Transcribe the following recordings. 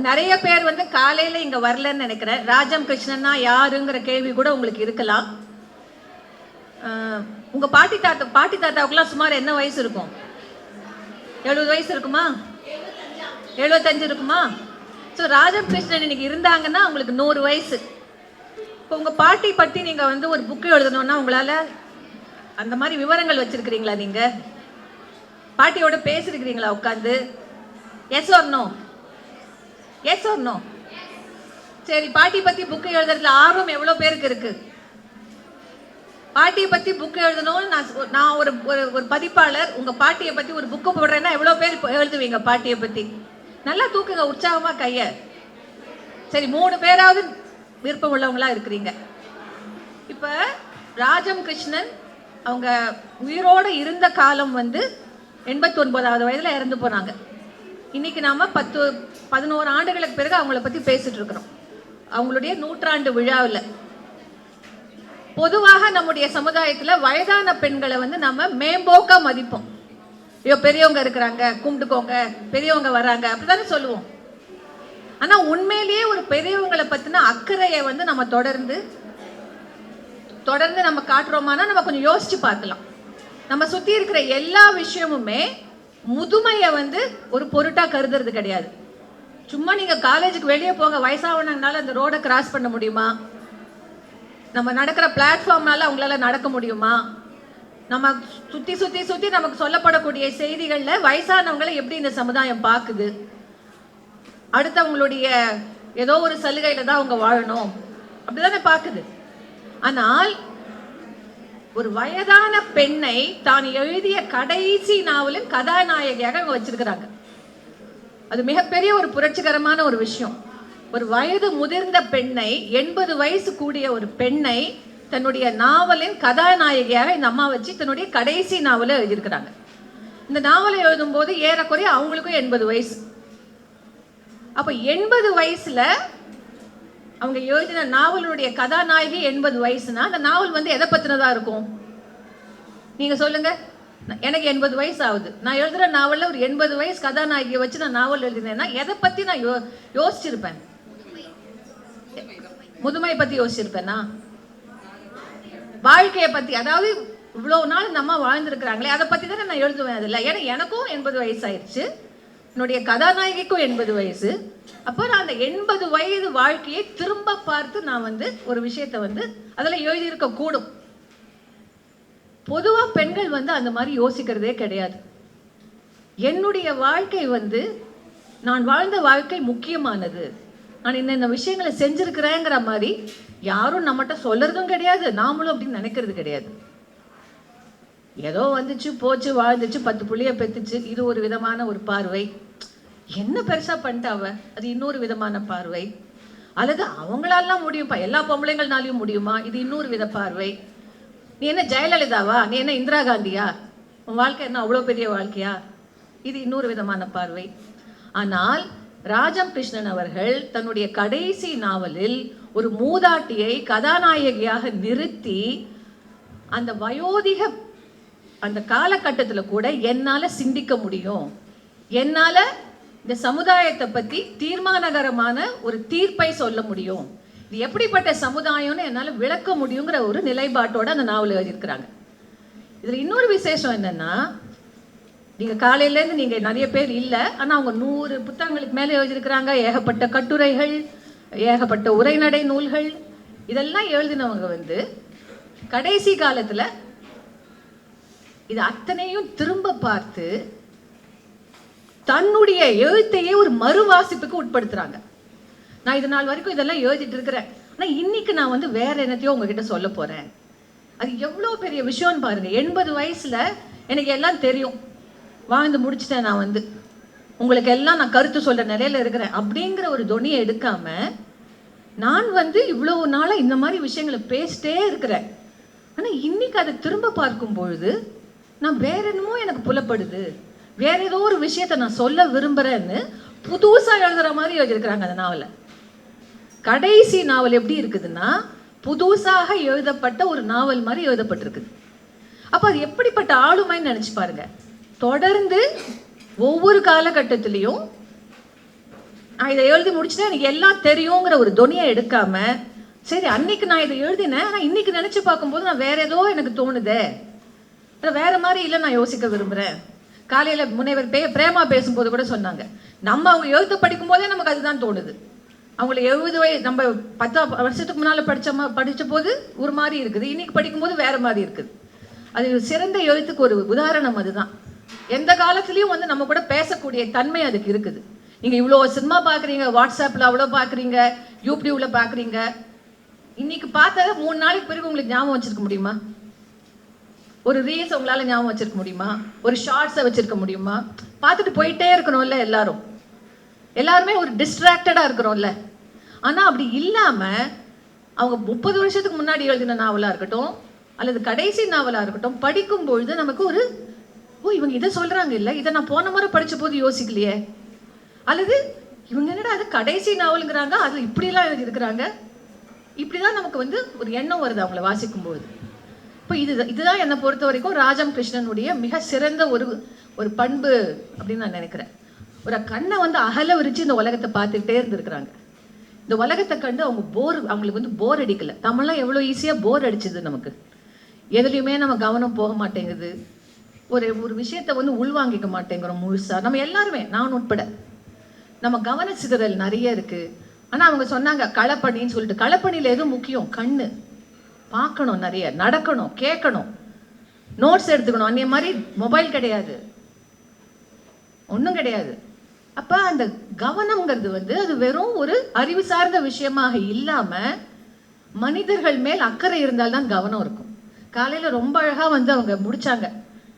நிறைய பேர் வந்து காலையில இங்க வரலன்னு நினைக்கிறேன். ராஜம் கிருஷ்ணன்னா யாருங்கிற கேள்வி கூட உங்களுக்கு இருக்கலாம். உங்க பாட்டி தாத்தாவுக்குலாம் சுமார் என்ன வயசு இருக்கும்? 70 வயசு இருக்குமா? 75 இருக்குமா? ஸோ ராஜம் கிருஷ்ணன் இன்னைக்கு இருந்தாங்கன்னா உங்களுக்கு 100 வயசு. இப்போ உங்க பாட்டி பற்றி நீங்க வந்து ஒரு புக்கு எழுதணும்னா உங்களால அந்த மாதிரி விவரங்கள் வச்சிருக்கிறீங்களா? நீங்க பாட்டியோட பேசிருக்கிறீங்களா உட்காந்து? Yes or no? Yes or no? சரி, பாட்டி பத்தி புக்கு எழுதுறதுல ஆர்வம் எவ்வளோ பேருக்கு இருக்கு? பாட்டியை பத்தி புக்கு எழுதணும்னு நான் ஒரு ஒரு பதிப்பாளர் உங்க பாட்டியை பத்தி ஒரு புக்கு போடுறேன்னா எவ்வளோ பேர் எழுதுவீங்க பாட்டியை பத்தி? நல்லா தூக்குங்க உற்சாகமா கைய. சரி, 3 பேராவது விருப்பம் உள்ளவங்களா இருக்கிறீங்க. இப்ப ராஜம் கிருஷ்ணன் அவங்க உயிரோட இருந்த காலம் வந்து 89வது வயதுல இறந்து போனாங்க. இன்னைக்கு நாம 11 ஆண்டுகளுக்கு பிறகு அவங்கள பத்தி பேசிட்டு இருக்கிறோம், அவங்களுடைய 100ஆண்டு விழாவில். பொதுவாக நம்முடைய சமுதாயத்துல வயதான பெண்களை வந்து நம்ம மேம்போக்கா மதிப்போம். ஐயோ பெரியவங்க இருக்கிறாங்க, கும்பிட்டுக்கோங்க, பெரியவங்க வராங்க, அப்படித்தானே சொல்லுவோம். ஆனா உண்மையிலேயே ஒரு பெரியவங்களை பத்தின அக்கறையை வந்து நம்ம தொடர்ந்து நம்ம காட்டுறோமானா நம்ம கொஞ்சம் யோசிச்சு பார்க்கலாம். நம்ம சுத்தி இருக்கிற எல்லா விஷயமுமே முதுமையை வந்து ஒரு பொருட்டா கருதுறது கிடையாது. சும்மா நீங்க காலேஜுக்கு வெளியே போங்க, வயசாவனால அந்த ரோடை கிராஸ் பண்ண முடியுமா? நம்ம நடக்கிற பிளாட்ஃபார்ம்னால அவங்களால நடக்க முடியுமா? நம்ம சுத்தி நமக்கு சொல்லப்படக்கூடிய செய்திகள்ல வயசானவங்களை எப்படி இந்த சமுதாயம் பார்க்குது? அடுத்தவங்களுடைய ஏதோ ஒரு சலுகையில தான் அவங்க வாழணும் அப்படிதானே பார்க்குது. ஆனால் ஒரு வயதான பெண்ணை தான் எழுதிய கடைசி நாவலின் கதாநாயகியாக அவங்க வச்சிருக்கிறாங்க. அது மிகப்பெரிய ஒரு புரட்சிகரமான ஒரு விஷயம். ஒரு வயது முதிர்ந்த பெண்ணை, 80 வயசு கூடிய ஒரு பெண்ணை தன்னுடைய நாவலின் கதாநாயகியாக இந்த அம்மா வச்சு தன்னுடைய கடைசி நாவலை எழுதியிருக்கிறாங்க. இந்த நாவலை எழுதும் போது ஏறக்குறைய அவங்களுக்கும் 80 வயசு. அப்ப 80 வயசுல அவங்க எழுதின நாவலுடைய கதாநாயகி 80 வயசுனா அந்த நாவல் வந்து எதை பத்தினதா இருக்கும்? நீங்க சொல்லுங்க. எனக்கு 80 வயசு ஆகுது, நான் எழுதுற நாவல்ல ஒரு 80 வயசு கதாநாயகியை வச்சு நான் நாவல் எழுதினேன்னா எதை பத்தி நான் யோசிச்சிருப்பேன்? முதுமை பத்தி யோசிச்சிருப்பேனா? வாழ்க்கையை பத்தி, அதாவது இவ்வளவு நாள் நம்ம வாழ்ந்துருக்கிறாங்களே அதை பத்தி தானே நான் எழுதுவேன். அதில் ஏன்னா எனக்கும் 80 வயசு ஆயிடுச்சு, என்னுடைய கதாநாயகிக்கும் 80 வயசு. அப்போ நான் அந்த 80 வயது வாழ்க்கையை திரும்ப பார்த்து நான் வந்து ஒரு விஷயத்தை வந்து அதில் எழுதியிருக்க கூடும். பொதுவாக பெண்கள் வந்து அந்த மாதிரி யோசிக்கிறதே கிடையாது. என்னுடைய வாழ்க்கை வந்து நான் வாழ்ந்த வாழ்க்கை முக்கியமானது, நான் இந்த விஷயங்களை செஞ்சிருக்கிறேங்கிற மாதிரி யாரும் நம்மகிட்ட சொல்றதும் கிடையாது, நாமளும் அப்படின்னு நினைக்கிறது கிடையாது. ஏதோ வந்துச்சு போச்சு, வாழ்ந்துச்சு, 10 புள்ளிய பெத்துச்சு, இது ஒரு விதமான ஒரு பார்வை. என்ன பெருசா பண்ணிட்டாவ, அது இன்னொரு விதமான பார்வை. அல்லது அவங்களாலாம் முடியும்ப்பா, எல்லா பொம்பளைங்கள்னாலையும் முடியுமா, இது இன்னொரு வித பார்வை. நீ என்ன ஜெயலலிதாவா, நீ என்ன இந்திரா காந்தியா, உன் வாழ்க்கை என்ன அவ்வளோ பெரிய வாழ்க்கையா, இது இன்னொரு விதமான பார்வை. ஆனால் ராஜம் கிருஷ்ணன் அவர்கள் தன்னுடைய கடைசி நாவலில் ஒரு மூதாட்டியை கதாநாயகியாக நிறுத்தி அந்த வயோதிக அந்த காலகட்டத்தில் கூட என்னால சிந்திக்க முடியும், என்னால இந்த சமுதாயத்தை பத்தி தீர்மானகரமான ஒரு தீர்ப்பை சொல்ல முடியும், இது எப்படிப்பட்ட சமுதாயம்னு என்னால விளக்க முடியுங்கிற ஒரு நிலைப்பாட்டோட அந்த நாவல் எழுதியிருக்கிறாங்க. இதுல இன்னொரு விசேஷம் என்னன்னா, நீங்க காலையிலேருந்து நீங்க நிறைய பேர் இல்லை, ஆனா அவங்க 100 புத்தகங்களுக்கு மேலே எழுதியிருக்கிறாங்க. ஏகப்பட்ட கட்டுரைகள், ஏகப்பட்ட உரைநடை நூல்கள், இதெல்லாம் எழுதினவங்க வந்து கடைசி காலத்துல இது அத்தனையும் திரும்ப பார்த்து தன்னுடைய எழுத்தையே ஒரு மறுவாசிப்புக்கு உட்படுத்துறாங்க. நான் இது நாள் வரைக்கும் இதெல்லாம் எழுதிட்டு இருக்கிறேன், ஆனா இன்னைக்கு நான் வந்து வேற என்னத்தையோ உங்ககிட்ட சொல்ல போறேன். அது எவ்வளோ பெரிய விஷயம்னு பாருங்க. 80 வயசுல எனக்கு எல்லாம் தெரியும், வாழ்ந்து முடிச்சுட்டேன், நான் வந்து உங்களுக்கு எல்லாம் நான் கருத்து சொல்ற நிலையில இருக்கிறேன் அப்படிங்கிற ஒரு தொனியை எடுக்காம நான் வந்து இவ்வளவு நாளா இந்த மாதிரி விஷயங்களை பேசிட்டே இருக்கிறேன். ஆனா இன்னைக்கு அதை திரும்ப பார்க்கும் பொழுது நான் வேற என்னமோ எனக்கு புலப்படுது, வேற ஏதோ ஒரு விஷயத்த நான் சொல்ல விரும்புறேன்னு புதுசா எழுதுற மாதிரி எழுதியிருக்கிறாங்க அந்த நாவலை. கடைசி நாவல் எப்படி இருக்குதுன்னா புதுசாக எழுதப்பட்ட ஒரு நாவல் மாதிரி எழுதப்பட்டிருக்குது. அப்ப அது எப்படிப்பட்ட ஆளுமைன்னு நினைச்சு பாருங்க. தொடர்ந்து ஒவ்வொரு காலகட்டத்திலையும் நான் இதை எழுதி முடிச்சுட்டேன் எனக்கு எல்லாம் தெரியுங்கிற ஒரு துணியை எடுக்காம, சரி அன்னைக்கு நான் இதை எழுதினேன், ஆனால் இன்னைக்கு நினைச்சு பார்க்கும்போது நான் வேற ஏதோ எனக்கு தோணுதே, வேற மாதிரி இல்லை, நான் யோசிக்க விரும்புகிறேன். காலையில் முனைவர் பிரேமா பேசும்போது கூட சொன்னாங்க, நம்ம அவங்க எழுத்து படிக்கும் போதே நமக்கு அதுதான் தோணுது. அவங்கள 70 நம்ம 10 வருஷத்துக்கு முன்னால் படித்த போது ஒரு மாதிரி இருக்குது, இன்னைக்கு படிக்கும்போது வேற மாதிரி இருக்குது. அது சிறந்த எழுத்துக்கு ஒரு உதாரணம். அதுதான் எந்த காலத்துலேயும் வந்து நம்ம கூட பேசக்கூடிய தன்மை அதுக்கு இருக்குது. நீங்கள் இவ்வளோ சினிமா பார்க்குறீங்க, வாட்ஸ்அப்பில் அவ்வளோ பார்க்குறீங்க, யூடியூப்ல பார்க்குறீங்க, இன்னைக்கு பார்த்தத 3 நாளைக்கு பிறகு உங்களுக்கு ஞாபகம் வச்சிருக்க முடியுமா? ஒரு ரீல்ஸ் உங்களால் ஞாபகம் வச்சிருக்க முடியுமா? ஒரு ஷார்ட்ஸை வச்சிருக்க முடியுமா? பார்த்துட்டு போயிட்டே இருக்கணும்ல எல்லாருமே ஒரு டிஸ்ட்ராக்டடாக இருக்கிறோம்ல. ஆனால் அப்படி இல்லாமல் அவங்க 30 வருஷத்துக்கு முன்னாடி எழுதின நாவலாக இருக்கட்டும் அல்லது கடைசி நாவலாக இருக்கட்டும், படிக்கும்பொழுது நமக்கு ஒரு இவங்க இதை சொல்கிறாங்க இல்லை, இதை நான் போன முறை படித்த போது யோசிக்கலையே, அல்லது இவங்க என்னடா அது கடைசி நாவலுங்கிறாங்க, அதில் இப்படிலாம் எழுதியிருக்கிறாங்க, இப்படி தான் நமக்கு வந்து ஒரு எண்ணம் வருது அவங்கள வாசிக்கும்போது. இப்போ இதுதான் என்னை பொறுத்த வரைக்கும் ராஜம் கிருஷ்ணனுடைய மிக சிறந்த ஒரு பண்பு அப்படின்னு நான் நினைக்கிறேன். ஒரு கண்ணை வந்து அகல விரிச்சு இந்த உலகத்தை பார்த்துக்கிட்டே இருந்திருக்கிறாங்க. இந்த உலகத்தை கண்டு அவங்களுக்கு வந்து போர் அடிக்கல. தமிழ்லாம் எவ்வளோ ஈஸியாக போர் அடிச்சுது நமக்கு. எதுலையுமே நம்ம கவனம் போக மாட்டேங்குது. ஒரு விஷயத்த வந்து உள்வாங்கிக்க மாட்டேங்கிறோம் முழுசா. நம்ம எல்லாருமே, நான் உட்பட, நம்ம கவன சிதறல் நிறைய இருக்கு. ஆனால் அவங்க சொன்னாங்க களப்பணின்னு சொல்லிட்டு. களப்பணியில் எது முக்கியம்? கண்ணு பார்க்கணும், நிறைய நடக்கணும், கேட்கணும், நோட்ஸ் எடுத்துக்கணும். அன்னைய மாதிரி மொபைல் கிடையாது, ஒன்றும் கிடையாது. அப்போ அந்த கவனம்ங்கிறது வந்து அது வெறும் ஒரு அறிவு சார்ந்த விஷயமாக இல்லாமல் மனிதர்கள் மேல் அக்கறை இருந்தால்தான் கவனம் இருக்கும். காலையில் ரொம்ப அழகாக வந்து அவங்க முடிச்சாங்க.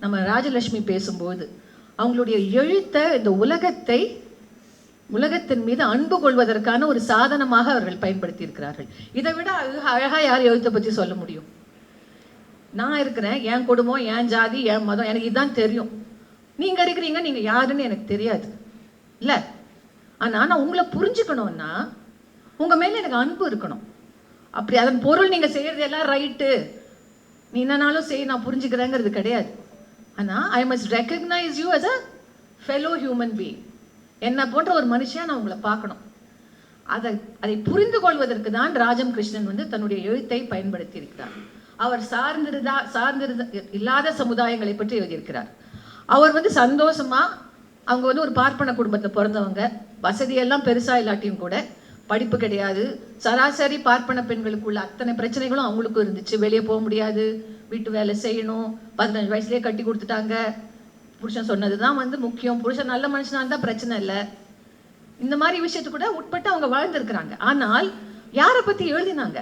நம்ம ராஜலட்சுமி பேசும்போது அவங்களுடைய எழுத்தை இந்த உலகத்தின் மீது அன்பு கொள்வதற்கான ஒரு சாதனமாக அவர்கள் பயன்படுத்தி இருக்கிறார்கள். இதை விட அழகா யார் எழுத்தை பற்றி சொல்ல முடியும்? நான் இருக்கிறேன், என் குடும்பம், என் ஜாதி, என் மதம், எனக்கு இதுதான் தெரியும். நீங்க இருக்கிறீங்க, நீங்க யாருன்னு எனக்கு தெரியாது இல்ல. ஆனா நான் உங்களை புரிஞ்சுக்கணும்னா உங்க மேல எனக்கு அன்பு இருக்கணும். அப்படி அதன் பொருள் நீங்க செய்யறது எல்லாம் ரைட்டு, நீ என்னன்னாலும் செய், நான் புரிஞ்சுக்கிறேங்கிறது கிடையாது. ஆனா I must recognise you as a fellow human being. என்னை போன்ற ஒரு மனுஷன் நான் உங்களை பார்க்கணும். அதை புரிந்து கொள்வதற்கு தான் ராஜம் கிருஷ்ணன் வந்து தன்னுடைய எழுத்தை பயன்படுத்தி இருக்கிறார். அவர் சார்ந்திருந்த இல்லாத சமுதாயங்களை பற்றி எழுதியிருக்கிறார். அவர் வந்து சந்தோஷமா, அவங்க வந்து ஒரு பார்ப்பன குடும்பத்தை பிறந்தவங்க, வசதியெல்லாம் பெருசா இல்லாட்டியும் கூட, படிப்பு கிடையாது, சராசரி பார்ப்பன பெண்களுக்குள்ள அத்தனை பிரச்சனைகளும் அவங்களுக்கும் இருந்துச்சு. வெளியே போக முடியாது, வீட்டு வேலை செய்யணும், 15 வயசுலேயே கட்டி கொடுத்துட்டாங்க, புருஷன் சொன்னதுதான் வந்து முக்கியம், புருஷன் நல்ல மனுஷனா இருந்தா பிரச்சனை இல்லை, இந்த மாதிரி விஷயத்து கூட உட்பட்டு அவங்க வாழ்ந்திருக்கிறாங்க. ஆனால் யாரை பத்தி எழுதினாங்க?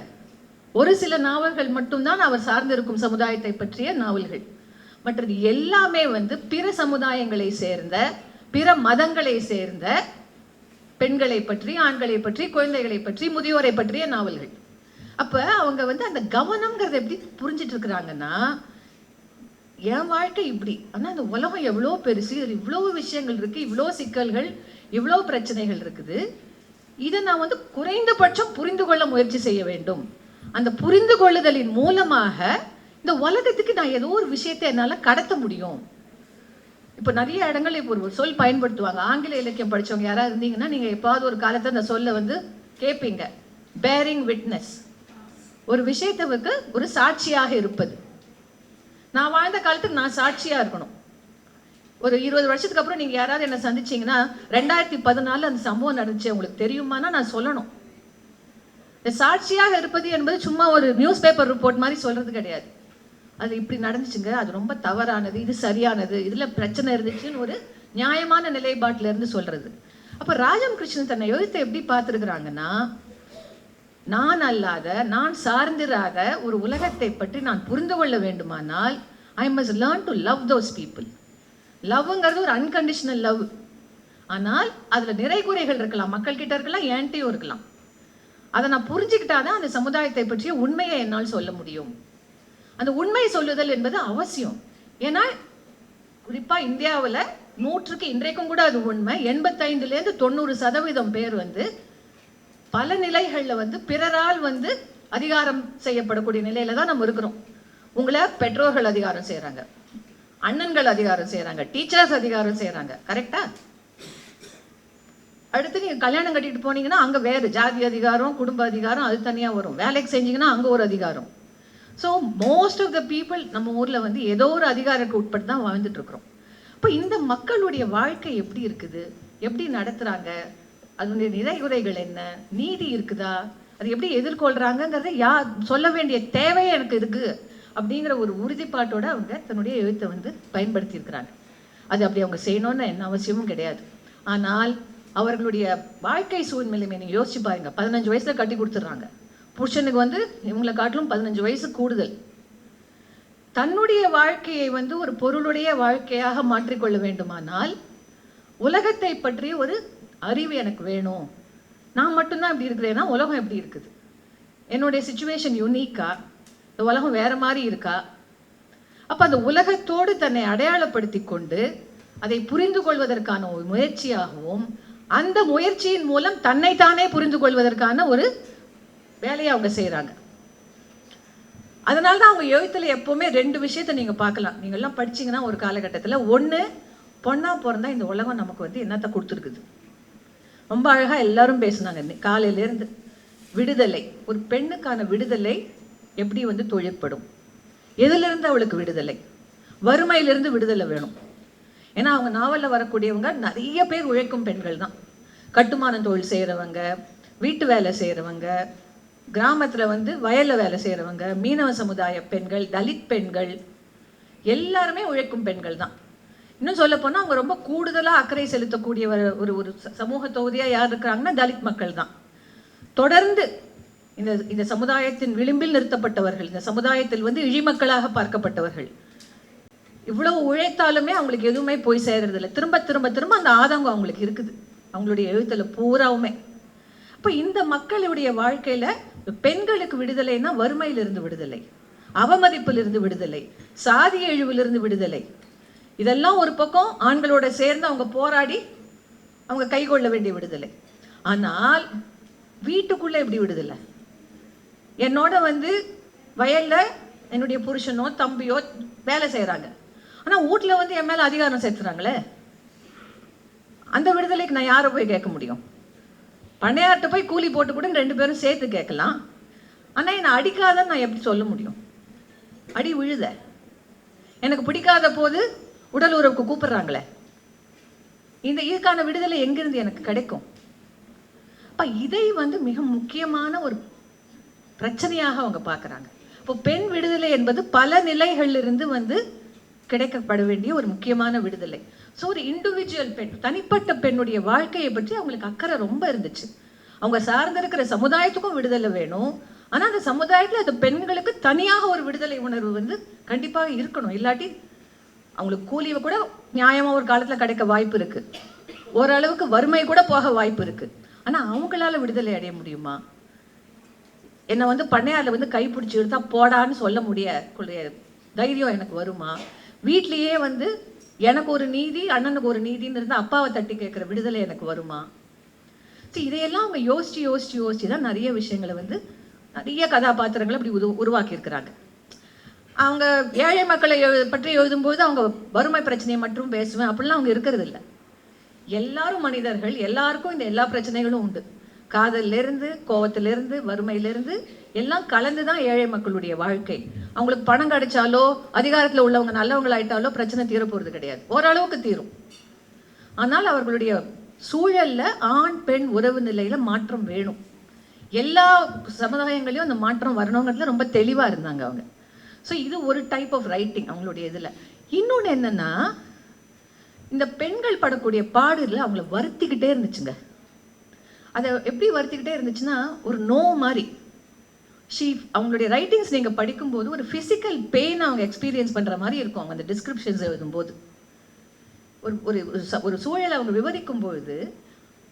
ஒரு சில நாவல்கள் மட்டும்தான் அவர் சார்ந்திருக்கும் சமுதாயத்தை பற்றிய நாவல்கள். மற்றது எல்லாமே வந்து பிற சமுதாயங்களை சேர்ந்த, பிற மதங்களை சேர்ந்த பெண்களை பற்றி, ஆண்களை பற்றி, குழந்தைகளை பற்றி, முதியோரை பற்றிய நாவல்கள். அப்ப அவங்க வந்து அந்த கவனம்ங்கிறத எப்படி புரிஞ்சிட்டு இருக்கிறாங்கன்னா, என் வாழ்க்கை இப்படி, ஆனா அந்த உலகம் எவ்வளோ பெருசு, இதில் இவ்வளவு விஷயங்கள் இருக்கு, இவ்வளோ சிக்கல்கள், இவ்வளோ பிரச்சனைகள் இருக்குது, இதை நான் வந்து குறைந்தபட்சம் புரிந்து கொள்ள முயற்சி செய்ய வேண்டும். அந்த புரிந்து கொள்ளுதலின் மூலமாக இந்த உலகத்துக்கு நான் ஏதோ ஒரு விஷயத்தை என்னால் கடத்த முடியும். இப்போ நிறைய இடங்கள் இப்போ ஒரு சொல் பயன்படுத்துவாங்க. ஆங்கில இலக்கியம் படித்தவங்க யாராவது இருந்தீங்கன்னா நீங்கள் எப்பாவது ஒரு காலத்தில் அந்த சொல்லை வந்து கேட்பீங்க. பேரிங் விட்னஸ், ஒரு விஷயத்துக்கு ஒரு சாட்சியாக இருப்பது. நான் வாழ்ந்த காலத்துக்கு நான் சாட்சியாக இருக்கணும். ஒரு 20 வருஷத்துக்கு அப்புறம் நீங்கள் யாராவது என்னை சந்திச்சிங்கன்னா 2014 அந்த சம்பவம் நடந்துச்சு உங்களுக்கு தெரியுமானா நான் சொல்லணும். இந்த சாட்சியாக இருப்பது என்பது சும்மா ஒரு நியூஸ் பேப்பர் ரிப்போர்ட் மாதிரி சொல்கிறது கிடையாது. அது இப்படி நடந்துச்சுங்க, அது ரொம்ப தவறானது, இது சரியானது, இதில் பிரச்சனை இருந்துச்சுன்னு ஒரு நியாயமான நிலைப்பாட்டில் இருந்து சொல்கிறது. அப்போ ராஜம் கிருஷ்ணன் தன்னை எழுத்தை எப்படி பார்த்துருக்குறாங்கன்னா, நான் அல்லாத, நான் சார்ந்திராத ஒரு உலகத்தை பற்றி நான் புரிந்து கொள்ள வேண்டுமானால் I must learn to love those people. லவ்ங்கிறது ஒரு அன்கண்டிஷனல் லவ். ஆனால் அதில் நிறை குறைகள் இருக்கலாம், மக்கள் கிட்ட இருக்கலாம், ஏன்ட்டையும் இருக்கலாம். அதை நான் புரிஞ்சுக்கிட்டாதான் அந்த சமுதாயத்தை பற்றிய உண்மையை என்னால் சொல்ல முடியும். அந்த உண்மை சொல்லுதல் என்பது அவசியம். ஏன்னா குறிப்பாக இந்தியாவில் 100க்கு இன்றைக்கும் கூட அது உண்மை, 85லேருந்து 90% பேர் வந்து பல நிலைகளில் வந்து பிறரால் வந்து அதிகாரம் செய்யப்படக்கூடிய நிலையில தான் நம்ம இருக்கிறோம். உங்களை பெற்றோர்கள் அதிகாரம் செய்கிறாங்க, அண்ணன்கள் அதிகாரம் செய்கிறாங்க, டீச்சர்ஸ் அதிகாரம் செய்கிறாங்க, கரெக்டா? அடுத்து நீங்கள் கல்யாணம் கட்டிட்டு போனீங்கன்னா அங்கே வேறு ஜாதி அதிகாரம், குடும்ப அதிகாரம் அது தனியாக வரும். வேலைக்கு செஞ்சீங்கன்னா அங்கே ஒரு அதிகாரம். So most of the people நம்ம ஊரில் வந்து ஏதோ ஒரு அதிகாரத்துக்கு உட்பட்டு தான் வாழ்ந்துட்டு இருக்கிறோம். இப்போ இந்த மக்களுடைய வாழ்க்கை எப்படி இருக்குது, எப்படி நடத்துகிறாங்க, அதனுடைய நிறைகுறைகள் என்ன, நீதி இருக்குதா, அது எப்படி எதிர்கொள்கிறாங்கங்கிறத சொல்ல வேண்டிய தேவையே எனக்கு இருக்குது அப்படிங்கிற ஒரு உறுதிப்பாட்டோட அவங்க தன்னுடைய எழுத்தை வந்து பயன்படுத்தியிருக்கிறாங்க. அது அப்படி அவங்க செய்யணும்னு என்ன அவசியமும் கிடையாது. ஆனால் அவர்களுடைய வாழ்க்கை சூழ்நிலைமை நீங்கள் யோசிச்சு பாருங்க. 15 வயசில் கட்டி கொடுத்துட்றாங்க. புருஷனுக்கு வந்து இவங்களை காட்டிலும் 15 வயசு கூடுதல். தன்னுடைய வாழ்க்கையை வந்து ஒரு பொருளுடைய வாழ்க்கையாக மாற்றிக்கொள்ள வேண்டுமானால் உலகத்தை பற்றி ஒரு அறிவு எனக்கு வேணும். நான் மட்டும்தான் இப்படி இருக்கிறேன்னா உலகம் எப்படி இருக்குது, என்னுடைய சிச்சுவேஷன் யூனிக்கா, இந்த உலகம் வேற மாதிரி இருக்கா? அப்போ அந்த உலகத்தோடு தன்னை அடையாளப்படுத்தி கொண்டு அதை புரிந்து கொள்வதற்கான ஒரு முயற்சியாகவும், அந்த முயற்சியின் மூலம் தன்னைத்தானே புரிந்து கொள்வதற்கான ஒரு வேலையை அவங்க செய்கிறாங்க. அதனால தான் அவங்க எழுத்துல எப்போவுமே 2 விஷயத்தை நீங்கள் பார்க்கலாம். நீங்கள்லாம் படிச்சிங்கன்னா ஒரு காலகட்டத்தில், ஒன்று பொண்ணா பிறந்தா இந்த உலகம் நமக்கு வந்து என்னத்தை கொடுத்துருக்குது. ரொம்ப அழகாக எல்லாரும் பேசுனாங்க காலையிலேருந்து. விடுதலை, ஒரு பெண்ணுக்கான விடுதலை எப்படி வந்து தொழிற்படும், எதிலிருந்து அவளுக்கு விடுதலை, வறுமையிலிருந்து விடுதலை வேணும். ஏன்னா அவங்க நாவலில் வரக்கூடியவங்க நிறைய பேர் உழைக்கும் பெண்கள் தான். கட்டுமான தொழில் செய்கிறவங்க, வீட்டு வேலை செய்கிறவங்க, கிராமத்தில் வந்து வயலில் வேலை செய்கிறவங்க, மீனவ சமுதாய பெண்கள், தலித் பெண்கள், எல்லாருமே உழைக்கும் பெண்கள் தான். இன்னும் சொல்ல போனால் அவங்க ரொம்ப கூடுதலாக அக்கறை செலுத்தக்கூடிய ஒரு ஒரு சமூக தொகுதியாக யார் இருக்கிறாங்கன்னா தலித் மக்கள் தான். தொடர்ந்து இந்த இந்த சமுதாயத்தின் விளிம்பில் நிறுத்தப்பட்டவர்கள், இந்த சமுதாயத்தில் வந்து இழிமக்களாக பார்க்கப்பட்டவர்கள். இவ்வளவு உழைத்தாலுமே அவங்களுக்கு எதுவுமே போய் சேர்றதில்லை. திரும்ப திரும்ப திரும்ப அந்த ஆதங்கம் அவங்களுக்கு இருக்குது அவங்களுடைய எழுத்துல பூராவுமே. அப்போ இந்த மக்களுடைய வாழ்க்கையில பெண்களுக்கு விடுதலைன்னா வறுமையிலிருந்து விடுதலை, அவமதிப்பிலிருந்து விடுதலை, சாதிய இழிவிலிருந்து விடுதலை. இதெல்லாம் ஒரு பக்கம் ஆண்களோட சேர்ந்து அவங்க போராடி அவங்க கைகொள்ள வேண்டிய விடுதலை. ஆனால் வீட்டுக்குள்ள எப்படி விடுதலை? என்னோட வந்து வயல்ல என்னுடைய புருஷனோ தம்பியோ வேலை செய்கிறாங்க, ஆனால் வீட்டில் வந்து என் மேலே அதிகாரம் செலுத்துறாங்களே, அந்த விடுதலைக்கு நான் யாரை போய் கேட்க முடியும்? பண்ணையார்கிட்ட போய் கூலி போட்டு கூட 2 பேரும் சேர்த்து கேட்கலாம். ஆனால் என்னை அடிக்காதன்னு நான் எப்படி சொல்ல முடியும்? அடி விழுத, எனக்கு பிடிக்காத போது உடல் உறவுக்கு கூப்பிடுறாங்களே, இதுக்கான விடுதலை எங்கிருந்து எனக்கு கிடைக்கும்? அப்ப இதை வந்து மிக முக்கியமான ஒரு பிரச்சனையாக அவங்க பார்க்குறாங்க. இப்போ பெண் விடுதலை என்பது பல நிலைகளிலிருந்து வந்து கிடைக்கப்பட வேண்டிய ஒரு முக்கியமான விடுதலை. ஸோ ஒரு இண்டிவிஜுவல் பெண், தனிப்பட்ட பெண்ணுடைய வாழ்க்கையை பற்றி அவங்களுக்கு அக்கறை ரொம்ப இருந்துச்சு. அவங்க சார்ந்திருக்கிற சமுதாயத்துக்கும் விடுதலை வேணும், ஆனால் அந்த சமுதாயத்தில் அந்த பெண்களுக்கு தனியாக ஒரு விடுதலை உணர்வு வந்து கண்டிப்பாக இருக்கணும். இல்லாட்டி அவங்களுக்கு கூலியை கூட நியாயமாக ஒரு காலத்தில் கிடைக்க வாய்ப்பு இருக்குது, ஓரளவுக்கு வறுமை கூட போக வாய்ப்பு இருக்குது. ஆனால் அவங்களால விடுதலை அடைய முடியுமா? என்னை வந்து பண்ணையாரில் வந்து கைப்பிடிச்சி எடுத்தா போடான்னு சொல்ல முடிய தைரியம் எனக்கு வருமா? வீட்லேயே வந்து எனக்கு ஒரு நீதி, அண்ணனுக்கு ஒரு நீதின்னு இருந்தால் அப்பாவை தட்டி கேட்குற விடுதலை எனக்கு வருமா? சரி, இதையெல்லாம் அவங்க யோசிச்சு யோசிச்சு யோசிச்சு தான் நிறைய விஷயங்களை வந்து நிறைய கதாபாத்திரங்களை அப்படி உருவாக்கியிருக்கிறாங்க. அவங்க ஏழை மக்களை பற்றி எழுதும்போது அவங்க வறுமை பிரச்சனையை மட்டும் பேசுவேன் அப்படிலாம் அவங்க இருக்கிறது இல்லை. எல்லாரும் மனிதர்கள், எல்லாருக்கும் இந்த எல்லா பிரச்சனைகளும் உண்டு. காதலிருந்து, கோவத்திலிருந்து, வறுமையிலிருந்து எல்லாம் கலந்து தான் ஏழை மக்களுடைய வாழ்க்கை. அவங்களுக்கு பணம் கிடைச்சாலோ அதிகாரத்தில் உள்ளவங்க நல்லவங்களாயிட்டாலோ பிரச்சனை தீரப்போகிறது கிடையாது, ஓரளவுக்கு தீரும். ஆனால் அவர்களுடைய சூழல்ல ஆண் பெண் உறவு நிலையில மாற்றம் வேணும். எல்லா சமுதாயங்களையும் அந்த மாற்றம் வரணுங்கிறதுல ரொம்ப தெளிவாக இருந்தாங்க அவங்க. ஸோ இது ஒரு டைப் ஆஃப் ரைட்டிங் அவங்களுடைய இதில். இன்னொன்று என்னன்னா, இந்த பெண்கள் படக்கூடிய பாடல அவங்கள வருத்திக்கிட்டே இருந்துச்சுங்க. அதை எப்படி வருத்திக்கிட்டே இருந்துச்சுன்னா, ஒரு நோ மாதிரி அவங்களுடைய ரைட்டிங்ஸ் நீங்கள் படிக்கும்போது ஒரு ஃபிசிக்கல் பெயின் அவங்க எக்ஸ்பீரியன்ஸ் பண்ணுற மாதிரி இருக்கும். அவங்க அந்த டிஸ்கிரிப்ஷன்ஸ் எழுதும்போது ஒரு ஒரு சூழலை அவங்க விவரிக்கும் பொழுது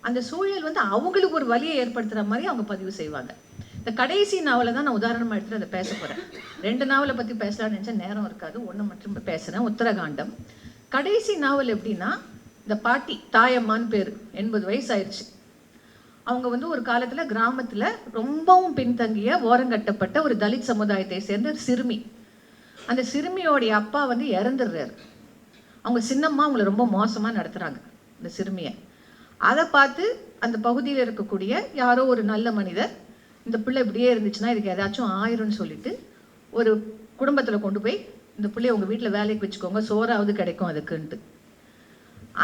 அந்த சூழல் வந்து அவங்களுக்கு ஒரு வலியை ஏற்படுத்துகிற மாதிரி அவங்க பதிவு செய்வாங்க. இந்த கடைசி நாவலை தான் நான் உதாரணமாக எடுத்துகிட்டு அதை பேச போகிறேன். 2 நாவலை பற்றி பேசலாம்னு நினச்சா நேரம் இருக்காது, 1 மட்டும் பேசுகிறேன். உத்தரகாண்டம் கடைசி நாவல் எப்படின்னா, இந்த பாட்டி தாயம்மான்னு பேர், 80 வயசு ஆயிடுச்சு. அவங்க வந்து ஒரு காலத்தில் கிராமத்தில் ரொம்பவும் பின்தங்கிய ஓரங்கட்டப்பட்ட ஒரு தலித் சமுதாயத்தை சேர்ந்த சிறுமி. அந்த சிறுமியோடைய அப்பா வந்து இறந்துடுறாரு. அவங்க சின்னம்மா அவங்கள ரொம்ப மோசமாக நடத்துகிறாங்க அந்த சிறுமியை. அதை பார்த்து அந்த பகுதியில் இருக்கக்கூடிய யாரோ ஒரு நல்ல மனிதர் இந்த பிள்ளை இப்படியே இருந்துச்சுன்னா இதுக்கு ஏதாச்சும் ஆயிரும்னு சொல்லிட்டு ஒரு குடும்பத்தில் கொண்டு போய் இந்த பிள்ளைய உங்கள் வீட்டில் வேலைக்கு வச்சுக்கோங்க, சோறாவது கிடைக்கும் அதுக்குன்ட்டு.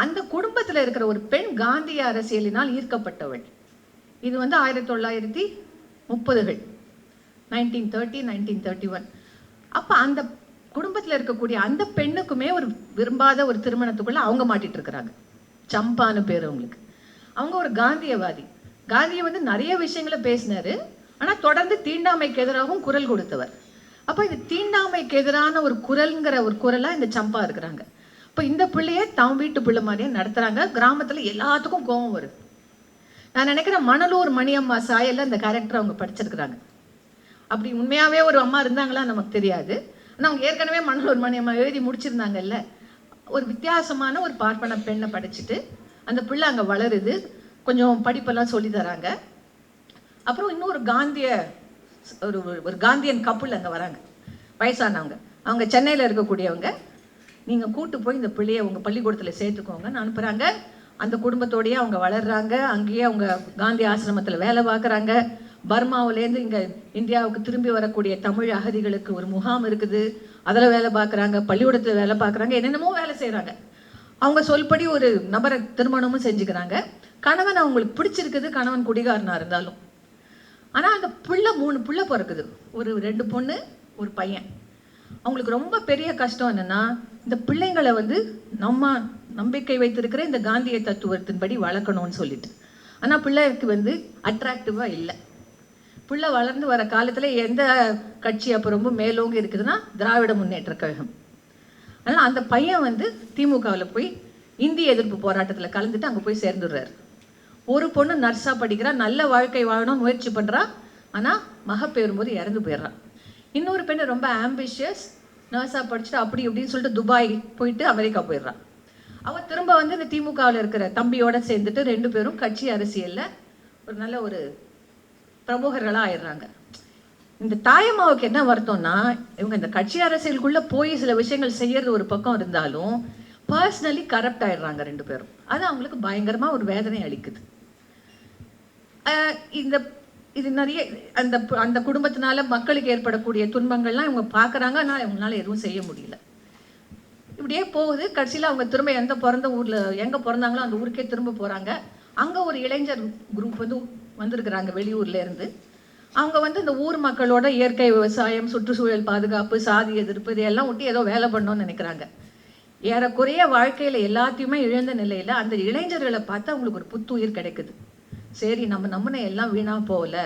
அந்த குடும்பத்தில் இருக்கிற ஒரு பெண் காந்திய அரசியலினால் ஈர்க்கப்பட்டவள். இது வந்து 1930கள், 1930, 1931. அப்போ அந்த குடும்பத்தில் இருக்கக்கூடிய அந்த பெண்ணுக்குமே ஒரு விரும்பாத ஒரு திருமணத்துக்குள்ள அவங்க மாட்டிட்டு இருக்கிறாங்க. சம்பான்னு பேர் அவங்களுக்கு. அவங்க ஒரு காந்தியவாதி. காந்தியை வந்து நிறைய விஷயங்களை பேசினாரு, ஆனால் தொடர்ந்து தீண்டாமைக்கு எதிராகவும் குரல் கொடுத்தவர். அப்போ இது தீண்டாமைக்கு எதிரான ஒரு குரல்ங்கிற ஒரு குரலாக இந்த சம்பா இருக்கிறாங்க. இப்போ இந்த பிள்ளையே தம் வீட்டு பிள்ளை மாதிரியே நடத்துகிறாங்க. கிராமத்தில் எல்லாத்துக்கும் கோபம் வருது. நான் நினைக்கிறேன் மணலூர் மணியம்மா சாயல்ல இந்த கேரக்டர் அவங்க படிச்சிருக்கிறாங்க. அப்படி உண்மையாகவே ஒரு அம்மா இருந்தாங்களா நமக்கு தெரியாது. ஆனால் அவங்க ஏற்கனவே மணலூர் மணியம்மா எழுதி முடிச்சிருந்தாங்கல்ல. ஒரு வித்தியாசமான ஒரு பார்ப்பன பெண்ணை படிச்சுட்டு அந்த பிள்ளை அங்கே வளருது, கொஞ்சம் படிப்பெல்லாம் சொல்லி தராங்க. அப்புறம் இன்னும் ஒரு காந்தியன் கப்புள் அங்கே வராங்க, வயசானவங்க. அவங்க சென்னையில் இருக்கக்கூடியவங்க. நீங்கள் கூட்டு போய் இந்த பிள்ளையை உங்கள் பள்ளிக்கூடத்தில் சேர்த்துக்கோங்கன்னு அனுப்புகிறாங்க. அந்த குடும்பத்தோடையே அவங்க வளர்கிறாங்க. அங்கேயே அவங்க காந்தி ஆசிரமத்தில் வேலை பார்க்குறாங்க. பர்மாவிலேருந்து இங்கே இந்தியாவுக்கு திரும்பி வரக்கூடிய தமிழ் அகதிகளுக்கு ஒரு முகாம் இருக்குது, அதில் வேலை பார்க்குறாங்க. பள்ளிக்கூடத்தில் வேலை பார்க்குறாங்க. என்னென்னமோ வேலை செய்கிறாங்க. அவங்க சொல்படி ஒரு நபரை திருமணமும் செஞ்சுக்கிறாங்க. கணவன் அவங்களுக்கு பிடிச்சிருக்குது, கணவன் குடிகாரனாக இருந்தாலும். ஆனால் அந்த பிள்ளை 3 பிள்ளை பிறக்குது, ஒரு 2 பொண்ணு ஒரு பையன். அவங்களுக்கு ரொம்ப பெரிய கஷ்டம் என்னென்னா, இந்த பிள்ளைங்களை வந்து நம்ம நம்பிக்கை வைத்திருக்கிற இந்த காந்திய தத்துவத்தின்படி வளர்க்கணும்னு சொல்லிட்டு. ஆனால் பிள்ளைக்கு வந்து அட்ராக்டிவாக இல்லை. பிள்ளை வளர்ந்து வர காலத்தில் எந்த கட்சி அப்போ ரொம்ப மேலோங்கி இருக்குதுன்னா திராவிட முன்னேற்ற கழகம். அதனால் அந்த பையன் வந்து திமுகவில் போய் இந்திய எதிர்ப்பு போராட்டத்தில் கலந்துட்டு அங்கே போய் சேர்ந்துடுறாரு. ஒரு பொண்ணு நர்ஸாக படிக்கிறா, நல்ல வாழ்க்கை வாழணும்னு முயற்சி பண்ணுறா. ஆனால் மகப்பேறும்போது இறந்து போயிடுறான். இன்னொரு பெண்ணு ரொம்ப ஆம்பிஷியஸ், நர்ஸாக படிச்சுட்டு அப்படி இப்படின்னு சொல்லிட்டு துபாய் போயிட்டு அமெரிக்கா போயிடுறான். அவன் திரும்ப வந்து இந்த திமுகவில் இருக்கிற தம்பியோட சேர்ந்துட்டு 2 பேரும் கட்சி அரசியலில் ஒரு நல்ல ஒரு பிரமுகர்களாக ஆயிடுறாங்க. இந்த தாயம்மாவுக்கு என்ன வருத்தம்னா, இவங்க இந்த கட்சி அரசியலுக்குள்ளே போய் சில விஷயங்கள் செய்யறது ஒரு பக்கம் இருந்தாலும் பர்சனலி கரப்ட் ஆயிடுறாங்க 2 பேரும். அது அவங்களுக்கு பயங்கரமாக ஒரு வேதனை அளிக்குது. இது நிறைய அந்த குடும்பத்தினால மக்களுக்கு ஏற்படக்கூடிய துன்பங்கள்லாம் இவங்க பார்க்குறாங்க. ஆனால் இவங்களால எதுவும் செய்ய முடியல. இப்படியே போகுது. கடைசியில் அவங்க திரும்ப பிறந்த ஊரில் எங்கே பிறந்தாங்களோ அந்த ஊருக்கே திரும்ப போகிறாங்க. அங்கே ஒரு இளைஞர் குரூப் வந்து வந்திருக்கிறாங்க வெளியூர்லேருந்து. அவங்க வந்து இந்த ஊர் மக்களோட இயற்கை விவசாயம், சுற்றுச்சூழல் பாதுகாப்பு, சாதி எதிர்ப்பு இதையெல்லாம் விட்டு ஏதோ வேலை பண்ணணும்னு நினைக்கிறாங்க. ஏறக்குறைய வாழ்க்கையில் எல்லாத்தையுமே இழந்த நிலையில் அந்த இளைஞர்களை பார்த்து அவங்களுக்கு ஒரு புத்துயிர் கிடைக்குது. சரி, நம்ம நம்பின எல்லாம் வீணாக போகல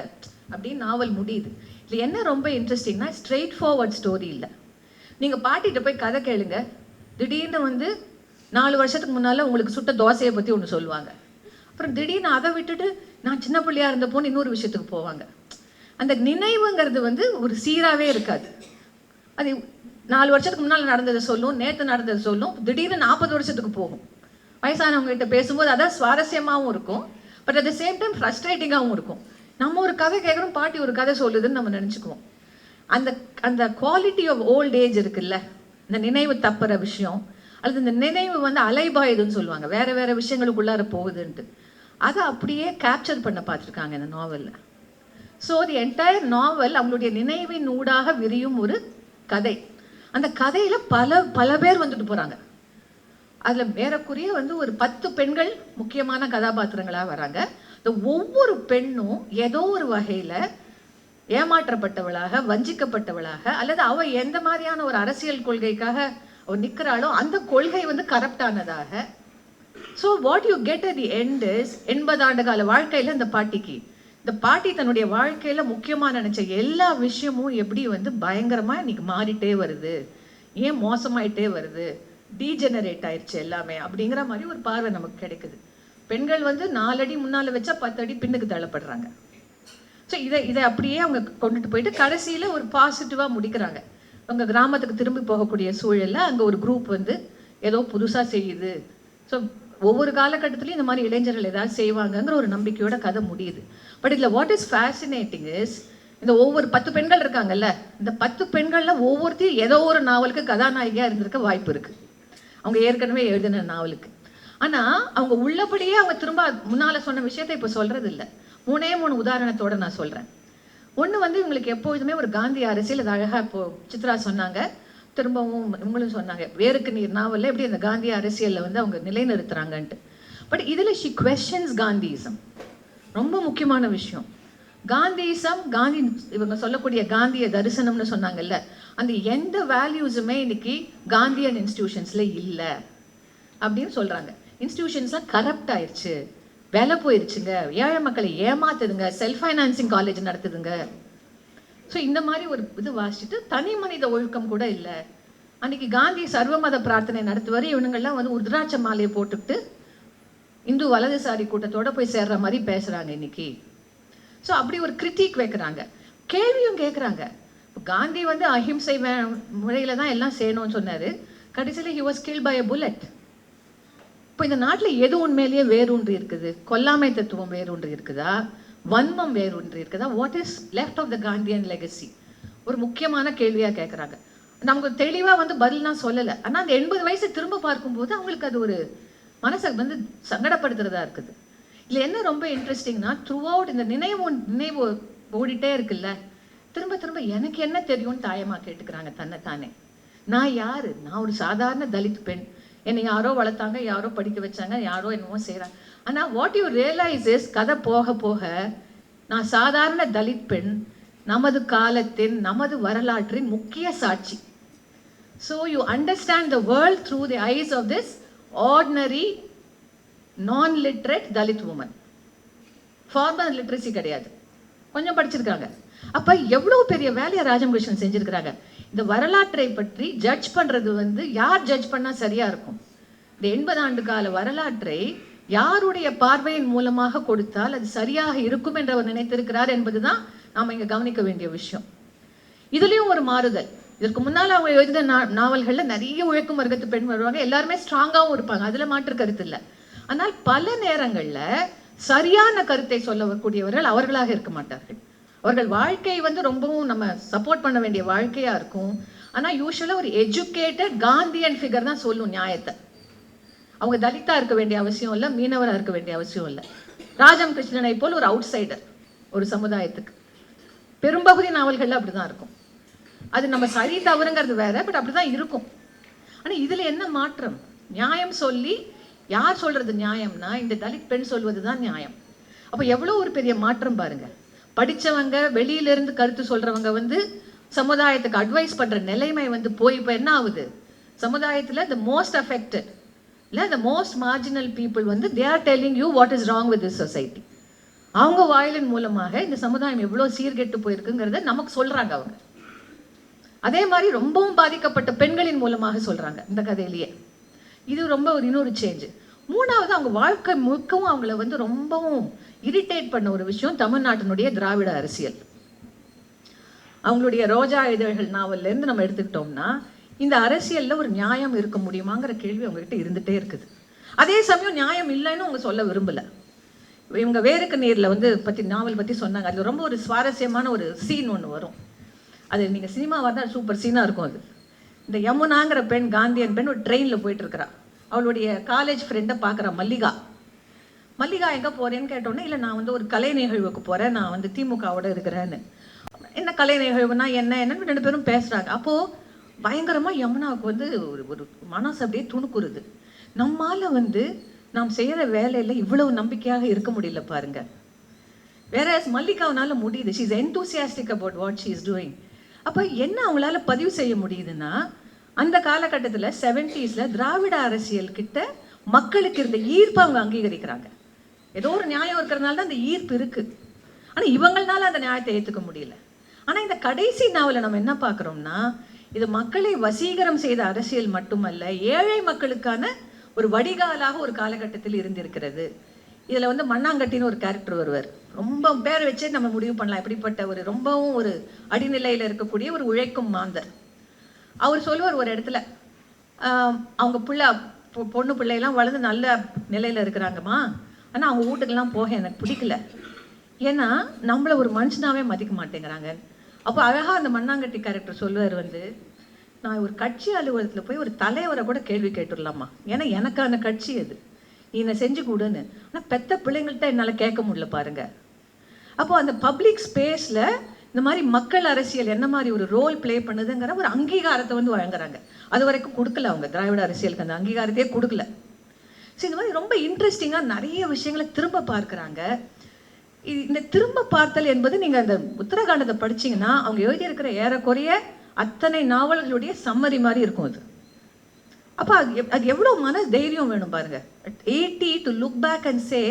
அப்படின்னு நாவல் முடியுது. இல்லை என்ன ரொம்ப இன்ட்ரெஸ்டிங்னா, ஸ்ட்ரெயிட் ஃபார்வர்ட் ஸ்டோரி இல்லை. நீங்கள் பாட்டிகிட்ட போய் கதை கேளுங்க, திடீர்னு வந்து 4 வருஷத்துக்கு முன்னால் உங்களுக்கு சுட்ட தோசையை பற்றி ஒன்று சொல்லுவாங்க. அப்புறம் திடீர்னு அதை விட்டுட்டு நான் சின்ன பிள்ளையாக இருந்தப்போன்னு இன்னொரு விஷயத்துக்கு போவாங்க. அந்த நினைவுங்கிறது வந்து ஒரு சீராகவே இருக்காது. அது 4 வருஷத்துக்கு முன்னால் நடந்ததை சொல்லும், நேற்று நடந்ததை சொல்லும், திடீர்னு 40 வருஷத்துக்கு போகும். வயசானவங்ககிட்ட பேசும்போது அதான் சுவாரஸ்யமாகவும் இருக்கும், but at the same time ஃப்ரஸ்ட்ரேட்டிங்காகவும் இருக்கும். நம்ம ஒரு கதை கேட்குறோம், பாட்டி ஒரு கதை சொல்லுதுன்னு நம்ம நினச்சிக்குவோம். அந்த குவாலிட்டி ஆஃப் ஓல்ட் ஏஜ் இருக்குல்ல, இந்த நினைவு தப்புற விஷயம், அல்லது இந்த நினைவு வந்து அலைபாயுதுன்னு சொல்லுவாங்க, வேற வேற விஷயங்களுக்குள்ளார போகுதுன்ட்டு, அதை அப்படியே கேப்சர் பண்ண பார்த்துருக்காங்க இந்த நாவலில். ஸோ தி என்டையர் நாவல் அவங்களுடைய நினைவின் ஊடாக விரியும் ஒரு கதை. அந்த கதையில் பல பேர் வந்துட்டு போகிறாங்க. அதில் ஏறக்குறைய வந்து ஒரு 10 பெண்கள் முக்கியமான கதாபாத்திரங்களாக வராங்க. இந்த ஒவ்வொரு பெண்ணும் ஏதோ ஒரு வகையில் ஏமாற்றப்பட்டவளாக, வஞ்சிக்கப்பட்டவளாக, அல்லது அவள் எந்த மாதிரியான ஒரு அரசியல் கொள்கைக்காக அவள் நிற்கிறாளோ அந்த கொள்கை வந்து கரப்டானதாக. So what you get at the end is 80 ஆண்டு கால வாழ்க்கையில் இந்த பாட்டி தன்னுடைய வாழ்க்கையில் முக்கியமாக நினச்ச எல்லா விஷயமும் எப்படி வந்து பயங்கரமாக இன்னைக்கு மாறிட்டே வருது, ஏன் மோசமாயிட்டே வருது, டீஜெனரேட் ஆயிடுச்சு எல்லாமே அப்படிங்கிற மாதிரி ஒரு பார்வை நமக்கு கிடைக்குது. பெண்கள் வந்து 4 அடி முன்னால் வச்சா 10 அடி பின்னுக்கு தள்ளப்படுறாங்க. ஸோ இதை அப்படியே அவங்க கொண்டுட்டு போயிட்டு கடைசியில் ஒரு பாசிட்டிவாக முடிக்கிறாங்க. அவங்க கிராமத்துக்கு திரும்பி போகக்கூடிய சூழலில் அங்கே ஒரு குரூப் வந்து ஏதோ புதுசாக செய்யுது. ஸோ ஒவ்வொரு காலகட்டத்திலையும் இந்த மாதிரி இளைஞர்கள் ஏதாவது செய்வாங்கங்கிற ஒரு நம்பிக்கையோட கதை முடியுது. பட் இதில் வாட் இஸ் ஃபேசினேட்டிங் இஸ், இந்த ஒவ்வொரு 10 பெண்கள் இருக்காங்கல்ல, இந்த 10 பெண்களில் ஒவ்வொருத்தையும் ஏதோ ஒரு நாவலுக்கு கதாநாயகியாக இருந்திருக்க வாய்ப்பு இருக்குது, அவங்க ஏற்கனவே எழுதின நாவலுக்கு. ஆனால் அவங்க உள்ளபடியே அவங்க திரும்ப முன்னால் சொன்ன விஷயத்தை இப்போ சொல்கிறது இல்லை. 3 உதாரணத்தோடு நான் சொல்கிறேன். ஒன்று வந்து இவங்களுக்கு எப்போதுமே ஒரு காந்தி அரசியல், அது அழகாக இப்போது சித்ரா சொன்னாங்க, திரும்பவும் இவங்களும் சொன்னாங்க, வேருக்கு நீர் நாவலில் எப்படி அந்த காந்தி அரசியலில் வந்து அவங்க நிலைநிறுத்துறாங்கன்ட்டு. பட் இதில் ஷி குவெஸ்சன்ஸ் காந்தியிசம். ரொம்ப முக்கியமான விஷயம். காந்தியிசம், காந்தி இவங்க சொல்லக்கூடிய காந்திய தரிசனம்னு சொன்னாங்கல்ல, அந்த எந்த வேல்யூஸுமே இன்னைக்கு காந்தியன் இன்ஸ்டிடியூஷன்ஸில் இல்லை அப்படின்னு சொல்கிறாங்க. இன்ஸ்டிடியூஷன்ஸ்லாம் கரப்ட் ஆயிடுச்சு, வேலை போயிடுச்சுங்க, ஏழை மக்களை ஏமாத்துதுங்க, செல்ஃப் ஃபைனான்சிங் காலேஜ் நடத்துதுங்க. ஸோ இந்த மாதிரி ஒரு இது வாசிச்சுட்டு தனி மனித ஒழுக்கம் கூட இல்லை. அன்னைக்கு காந்தி சர்வமத பிரார்த்தனை நடத்துவார், இவனுங்கள்லாம் வந்து உருத்ராட்ச மாலையை போட்டுக்கிட்டு இந்து வலதுசாரி கூட்டத்தோட போய் சேர்ற மாதிரி பேசுகிறாங்க இன்னைக்கு. ஸோ அப்படி ஒரு கிரிட்டிக் வைக்கிறாங்க, கேள்வியும் கேட்குறாங்க. காந்தி வந்து அஹிம்சை முறையில் தான் எல்லாம் செய்யணும்னு சொன்னார், கடைசியில் he was killed by a bullet. இப்போ இந்த நாட்டில் எது உண்மையிலேயே வேரூன்றி இருக்குது? கொல்லாமை தத்துவம் வேரூன்றி இருக்குதா? வன்மம் வேரூன்றி இருக்குதா? What is left of the Gandhian legacy? ஒரு முக்கியமான கேள்வியாக கேட்குறாங்க. நமக்கு தெளிவாக வந்து பதில்லாம் சொல்லலை. ஆனால் அந்த 80 வயசு திரும்ப பார்க்கும்போது அவங்களுக்கு அது ஒரு மனசை வந்து சங்கடப்படுத்துறதா இருக்குது. இல்லை என்ன ரொம்ப இன்ட்ரெஸ்டிங்னா, த்ரூ அவுட் இந்த நினைவு ஓடிட்டே இருக்குல்ல, திரும்ப திரும்ப எனக்கு என்ன தெரியும்னு தாயமாக கேட்டுக்கிறாங்க தன்னை தானே. நான் யார்? நான் ஒரு சாதாரண தலித் பெண், என்னை யாரோ வளர்த்தாங்க, யாரோ படிக்க வச்சாங்க, யாரோ என்னமோ செய்கிறாங்க. ஆனால் வாட் யூ ரியலைஸ் இஸ், கதை போக போக நான் சாதாரண தலித் பெண் நமது காலத்தின் நமது வரலாற்றின் முக்கிய சாட்சி. So you understand the world through the eyes of this ordinary non-literate Dalit woman. Formal literacy கிடையாது, கொஞ்சம் படிச்சிருக்காங்க. அப்போ எவ்வளோ பெரிய வேலையை ராஜம் செஞ்சுருக்கிறாங்க. இந்த வரலாற்றை பற்றி ஜட்ஜ் பண்ணுறது வந்து யார் ஜட்ஜ் பண்ணால் சரியாக இருக்கும்? இந்த 80 ஆண்டு கால வரலாற்றை யாருடைய பார்வையின் மூலமாக கொடுத்தால் அது சரியாக இருக்கும் என்று அவர் நினைத்திருக்கிறார் என்பது தான் நாம் இங்கே கவனிக்க வேண்டிய விஷயம். இதுலேயும் ஒரு மாறுதல். இதற்கு முன்னால் அவங்க எழுதின நாவல்களில் நிறைய உழைக்கும் வர்க்கத்து பெண் வருவாங்க, எல்லாருமே ஸ்ட்ராங்காகவும் இருப்பாங்க, அதில் மாற்று கருத்து இல்லை. ஆனால் பல நேரங்களில் சரியான கருத்தை சொல்லக்கூடியவர்கள் அவர்களாக இருக்க மாட்டார்கள். அவர்கள் வாழ்க்கை வந்து ரொம்பவும் நம்ம சப்போர்ட் பண்ண வேண்டிய வாழ்க்கையாக இருக்கும். ஆனால் யூஸ்வலாக ஒரு எஜுகேட்டட் காந்தியன் ஃபிகர் தான் சொல்லும் நியாயத்தை. அவங்க தலித்தா இருக்க வேண்டிய அவசியம் இல்லை, மீனவராக இருக்க வேண்டிய அவசியம் இல்லை. ராஜம் கிருஷ்ணனை போல் ஒரு அவுட் சைடர் ஒரு சமுதாயத்துக்கு. பெரும்பகுதி நாவல்களில் அப்படி தான் இருக்கும். அது நம்ம சரி தவறுங்கிறது வேற, பட் அப்படி தான் இருக்கும். ஆனால் இதில் என்ன மாற்றம்? நியாயம் சொல்லி யார் சொல்றது நியாயம்னா இந்த தலித் பெண் சொல்வது தான் நியாயம். அப்போ எவ்வளோ ஒரு பெரிய மாற்றம் பாருங்க. படித்தவங்க வெளியிலிருந்து கருத்து சொல்றவங்க வந்து சமுதாயத்துக்கு அட்வைஸ் பண்ற நிலைமை வந்து போய் இப்போ என்ன ஆகுது? சமுதாயத்தில் த மோஸ்ட் அஃபெக்டட் இல்லை த மோஸ்ட் மார்ஜினல் பீப்புள் வந்து they are telling you what is wrong with this society. அவங்க வாயிலின் மூலமாக இந்த சமுதாயம் எவ்வளோ சீர்கெட்டு போயிருக்குங்கிறத நமக்கு சொல்றாங்க அவங்க. அதே மாதிரி ரொம்பவும் பாதிக்கப்பட்ட பெண்களின் மூலமாக சொல்றாங்க இந்த கதையிலேயே. இது ரொம்ப ஒரு இன்னொரு சேஞ்சு. மூணாவது, அவங்க வாழ்க்கை முழுக்கவும் அவங்கள வந்து ரொம்பவும் இரிட்டேட் பண்ண ஒரு விஷயம் தமிழ்நாட்டினுடைய திராவிட அரசியல். அவங்களுடைய ரோஜா இதழ்கள் நாவல்லேருந்து நம்ம எடுத்துக்கிட்டோம்னா இந்த அரசியலில் ஒரு நியாயம் இருக்க முடியுமாங்கிற கேள்வி அவங்ககிட்ட இருந்துகிட்டே இருக்குது. அதே சமயம் நியாயம் இல்லைன்னு அவங்க சொல்ல விரும்பலை. இவங்க வேருக்கு நீரில் வந்து நாவல் பற்றி சொன்னாங்க. அதில் ரொம்ப ஒரு சுவாரஸ்யமான ஒரு சீன் ஒன்று வரும். அது நீங்கள் சினிமாவாக தான் சூப்பர் சீனாக இருக்கும். அது இந்த யமுனாங்கிற பெண், காந்தியன் பெண், ஒரு ட்ரெயினில் போயிட்டுருக்கிறா. அவளுடைய காலேஜ் ஃப்ரெண்டை பார்க்குறா, மல்லிகா. மல்லிகா எங்கே போகிறேன்னு கேட்டோன்னே, இல்லை நான் வந்து ஒரு கலை நிகழ்வுக்கு போகிறேன், நான் வந்து திமுகவோட இருக்கிறேன்னு. என்ன கலை நிகழ்வுனா என்னன்னு 2 பேரும் பேசுகிறாங்க. அப்போது பயங்கரமாக யமுனாவுக்கு வந்து ஒரு மனசு அப்படியே துணுக்குறுது. நம்மால் வந்து நாம் செய்கிற வேலையில் இவ்வளவு நம்பிக்கையாக இருக்க முடியல பாருங்க. வேற மல்லிகாவனால முடியுது. She is enthusiastic about what she is doing. அப்போ என்ன அவங்களால பதிவு செய்ய முடியுதுன்னா, அந்த காலகட்டத்தில் 70s திராவிட அரசியல் கிட்ட மக்களுக்கு இருந்த ஈர்ப்பை அவங்க அங்கீகரிக்கிறாங்க. ஏதோ ஒரு நியாயம் இருக்கிறதுனால தான் அந்த ஈர்ப்பு இருக்குது. ஆனால் இவங்களால அந்த நியாயத்தை ஏற்றுக்க முடியல. ஆனால் இந்த கடைசி நாவலை நம்ம என்ன பார்க்குறோம்னா, இது மக்களை வசீகரம் செய்த அரசியல் மட்டுமல்ல, ஏழை மக்களுக்கான ஒரு வடிகாலாக ஒரு காலகட்டத்தில் இருந்திருக்கிறது. இதில் வந்து மண்ணாங்கட்டின்னு ஒரு கேரக்டர் வருவார். ரொம்ப பேர் வச்சே நம்ம முடிவு பண்ணலாம் எப்படிப்பட்ட ஒரு ரொம்பவும் ஒரு அடிநிலையில் இருக்கக்கூடிய ஒரு உழைக்கும் மாந்தர். அவர் சொல்லுவார் ஒரு இடத்துல, அவங்க பொண்ணு பிள்ளையெல்லாம் வளர்ந்து நல்ல நிலையில் இருக்கிறாங்கம்மா, ஆனால் அவங்க வீட்டுக்கெல்லாம் போக எனக்கு பிடிக்கல, ஏன்னா நம்மளை ஒரு மனுஷனாவே மதிக்க மாட்டேங்கிறாங்க. அப்போ அழகாக அந்த மண்ணாங்கட்டி கேரக்டர் சொல்லுவார் வந்து, நான் ஒரு கட்சி அலுவலகத்தில் போய் ஒரு தலைவரை கூட கேள்வி கேட்டுடலாமா, ஏன்னா எனக்கான கட்சி அது, நீ என்னை செஞ்சு கொடுன்னு. ஆனால் பெத்த பிள்ளைங்கள்ட்ட என்னால் கேட்க முடியல பாருங்க. அப்போ அந்த பப்ளிக் ஸ்பேஸில் இந்த மாதிரி மக்கள் அரசியல் என்ன மாதிரி ஒரு ரோல் ப்ளே பண்ணுதுங்கிற ஒரு அங்கீகாரத்தை வந்து வழங்குறாங்க. அது வரைக்கும் கொடுக்கல அவங்க, திராவிட அரசியலுக்கு அந்த அங்கீகாரத்தையே கொடுக்கல. ஸோ இந்த மாதிரி ரொம்ப இன்ட்ரெஸ்டிங்காக நிறைய விஷயங்களை திரும்ப பார்க்குறாங்க. இந்த திரும்ப பார்த்தல் என்பது நீங்கள் அந்த உத்தரகாண்டத்தை படிச்சிங்கன்னா அவங்க எழுதியிருக்கிற ஏறக்குறைய அத்தனை நாவல்களுடைய சம்மரி மாதிரி இருக்கும் அது. அப்போ அது எவ்வளோ மன தைரியம் வேணும் பாருங்க. at 80 to look back and say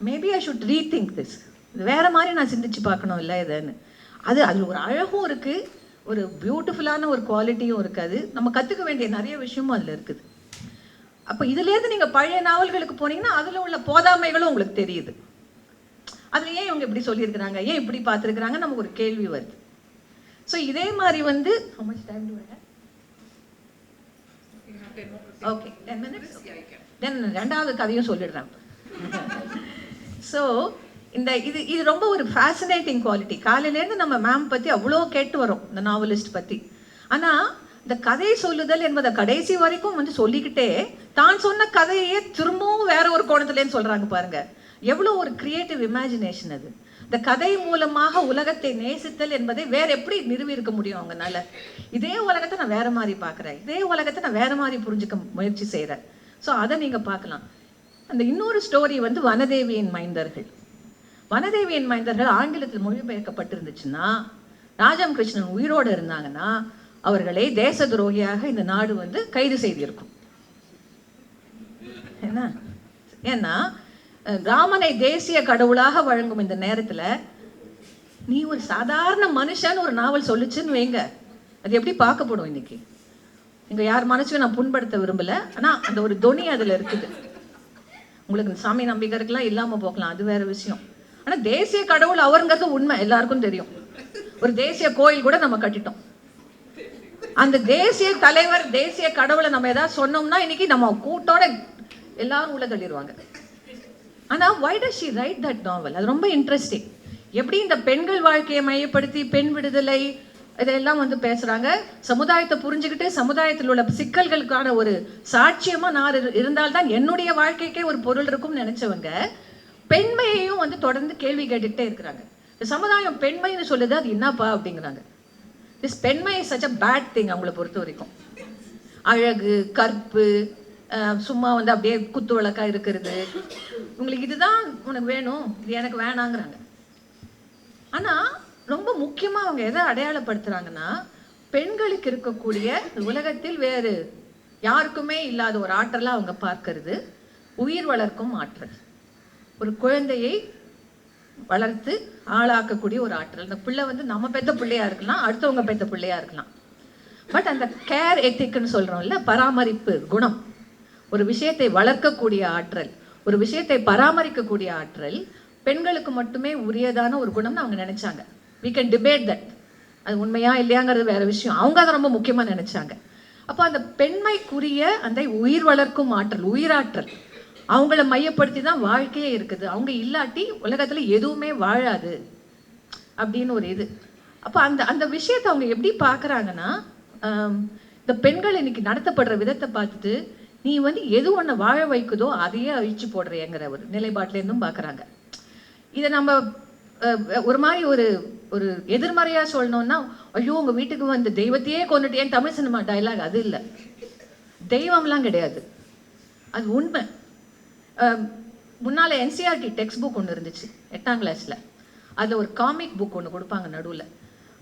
maybe I should rethink this, இது வேற மாதிரி நான் சிந்திச்சு பார்க்கணும் இல்லை இதுன்னு. அதில் ஒரு அழகும் இருக்குது, ஒரு பியூட்டிஃபுல்லான ஒரு குவாலிட்டியும் இருக்குது. நம்ம கற்றுக்க வேண்டிய நிறைய விஷயமும் அதில் இருக்குது. அப்போ இதுலேருந்து நீங்கள் பழைய நாவல்களுக்கு போனீங்கன்னா அதில் உள்ள போதாமைகளும் உங்களுக்கு தெரியுது. அதில் ஏன் இவங்க இப்படி சொல்லியிருக்கிறாங்க, ஏன் இப்படி பார்த்துருக்குறாங்க, நமக்கு ஒரு கேள்வி வருது. ஸோ இதே மாதிரி வந்து ஓகே 10 minutes தென் ரெண்டாவது கதையும் சொல்லிடுறேன். ஸோ இது ரொம்ப ஒரு ஃபேசினேட்டிங் குவாலிட்டி. காலையிலேருந்து நம்ம மேம் பற்றி அவ்வளோ கேட்டு வரோம், இந்த நாவலிஸ்ட் பற்றி. ஆனால் இந்த கதை சொல்லுதல் என்பதை கடைசி வரைக்கும் வந்து சொல்லிக்கிட்டே தான் சொன்ன கதையே திரும்பவும் வேற ஒரு கோணத்துலேன்னு சொல்கிறாங்க பாருங்க. எவ்வளோ ஒரு கிரியேட்டிவ் இமேஜினேஷன் அது. இந்த கதை மூலமாக உலகத்தை நேசித்தல் என்பதை வேற எப்படி நிறுவி இருக்க முடியும் அவங்கனால? இதே உலகத்தை நான் வேற மாதிரி பார்க்குறேன், இதே உலகத்தை நான் வேற மாதிரி புரிஞ்சுக்க முயற்சி செய்கிறேன். ஸோ அதை நீங்கள் பார்க்கலாம். அந்த இன்னொரு ஸ்டோரி வந்து வனதேவியின் மைந்தர்கள். வனதேவியின் மைந்தர்கள் ஆங்கிலத்தில் மொழிபெயர்க்கப்பட்டிருந்துச்சுன்னா, ராஜம் கிருஷ்ணன் உயிரோடு இருந்தாங்கன்னா அவர்களை தேச துரோகியாக இந்த நாடு வந்து கைது செய்திருக்கும். ஏன்னா ராமனை தேசிய கடவுளாக வழங்கும் இந்த நேரத்தில் நீ ஒரு சாதாரண மனுஷன் ஒரு நாவல் சொல்லிச்சுன்னு வைங்க, அது எப்படி பார்க்கப்படும் இன்னைக்கு? இங்கே யார் மனசையும் நான் புண்படுத்த விரும்பலை, ஆனால் அந்த ஒரு தொனி அதில் இருக்குது. உங்களுக்கு சாமி நம்பிக்கைலாம் இல்லாமல் போகலாம், அது வேற விஷயம். ஆனால் தேசிய கடவுள் அவருங்கிறது உண்மை, எல்லாருக்கும் தெரியும். ஒரு தேசிய கோயில் கூட நம்ம கட்டிட்டோம். அந்த தேசிய தலைவர் தேசிய கடவுளை நம்ம ஏதாவது சொன்னோம்னா இன்னைக்கு நம்ம கூட்டோட எல்லாரும் உள்ள தள்ளிடுவாங்க. ஆனால் why does she write that novel? அது ரொம்ப இன்ட்ரெஸ்டிங். எப்படி இந்த பெண்கள் வாழ்க்கையை மையப்படுத்தி பெண் விடுதலை இதெல்லாம் வந்து பேசுகிறாங்க. சமுதாயத்தை புரிஞ்சுக்கிட்டு சமுதாயத்தில் உள்ள சிக்கல்களுக்கான ஒரு சாட்சியமாக நான் இருந்தால்தான் என்னுடைய வாழ்க்கைக்கே ஒரு பொருள் இருக்கும்னு நினச்சவங்க பெண்மையையும் வந்து தொடர்ந்து கேள்வி கேட்டுக்கிட்டே இருக்கிறாங்க. இந்த சமுதாயம் பெண்மைன்னு சொல்லுது, அது என்னப்பா அப்படிங்கிறாங்க. திஸ் பெண்மை is such a bad thing. அவங்கள பொறுத்த வரைக்கும் அழகு, கற்பு, சும்மா வந்து அப்படியே குத்து விளக்கா இருக்கிறது, உங்களுக்கு இதுதான் உனக்கு வேணும், இது எனக்கு வேணாங்கிறாங்க. ஆனால் ரொம்ப முக்கியமாக அவங்க எதை அடையாளப்படுத்துகிறாங்கன்னா, பெண்களுக்கு இருக்கக்கூடிய உலகத்தில் வேறு யாருக்குமே இல்லாத ஒரு ஆற்றலாக அவங்க பார்க்கறது உயிர் வளர்க்கும் ஆற்றல். ஒரு குழந்தையை வளர்த்து ஆளாக்கக்கூடிய ஒரு ஆற்றல். அந்த பிள்ளை வந்து நம்ம பெத்த பிள்ளையா இருக்கலாம், அடுத்தவங்க பெத்த பிள்ளையா இருக்கலாம். பட் அந்த கேர் எத்திக்னு சொல்கிறோம்ல, பராமரிப்பு குணம், ஒரு விஷயத்தை வளர்க்கக்கூடிய ஆற்றல், ஒரு விஷயத்தை பராமரிக்கக்கூடிய ஆற்றல் பெண்களுக்கு மட்டுமே உரியதான ஒரு குணம்னு அவங்க நினைச்சாங்க. we can debate that, அது உண்மையா இல்லையாங்கிறது வேற விஷயம். அவங்க அதை ரொம்ப முக்கியமாக நினைச்சாங்க. அப்போ அந்த பெண்மைக்குரிய அந்த உயிர் வளர்க்கும் ஆற்றல், உயிராற்றல், அவங்கள மையப்படுத்தி தான் வாழ்க்கையே இருக்குது. அவங்க இல்லாட்டி உலகத்தில் எதுவுமே வாழாது அப்படின்னு ஒரு இது. அப்போ அந்த விஷயத்தை அவங்க எப்படி பார்க்குறாங்கன்னா, இந்த பெண்கள் இன்னைக்கு நடத்தப்படுற விதத்தை பார்த்துட்டு நீ வந்து எது ஒன்று வாழ வைக்குதோ அதையே அழிச்சு போடுறேங்கிற ஒரு நிலைப்பாட்டிலேருந்தும் பார்க்குறாங்க. இதை நம்ம ஒரு மாதிரி ஒரு எதிர்மறையாக சொல்லணும்னா, ஐயோ உங்கள் வீட்டுக்கு வந்து தெய்வத்தையே கொண்டுட்டேன் தமிழ் சினிமா டைலாக். அது இல்லை, தெய்வம்லாம் கிடையாது, அது உண்மை. முன்னால் என்சிஆர்டி டெக்ஸ்ட் புக் ஒன்று இருந்துச்சு 8ஆம் கிளாஸில். அதில் ஒரு காமிக் புக் ஒன்று கொடுப்பாங்க நடுவில்.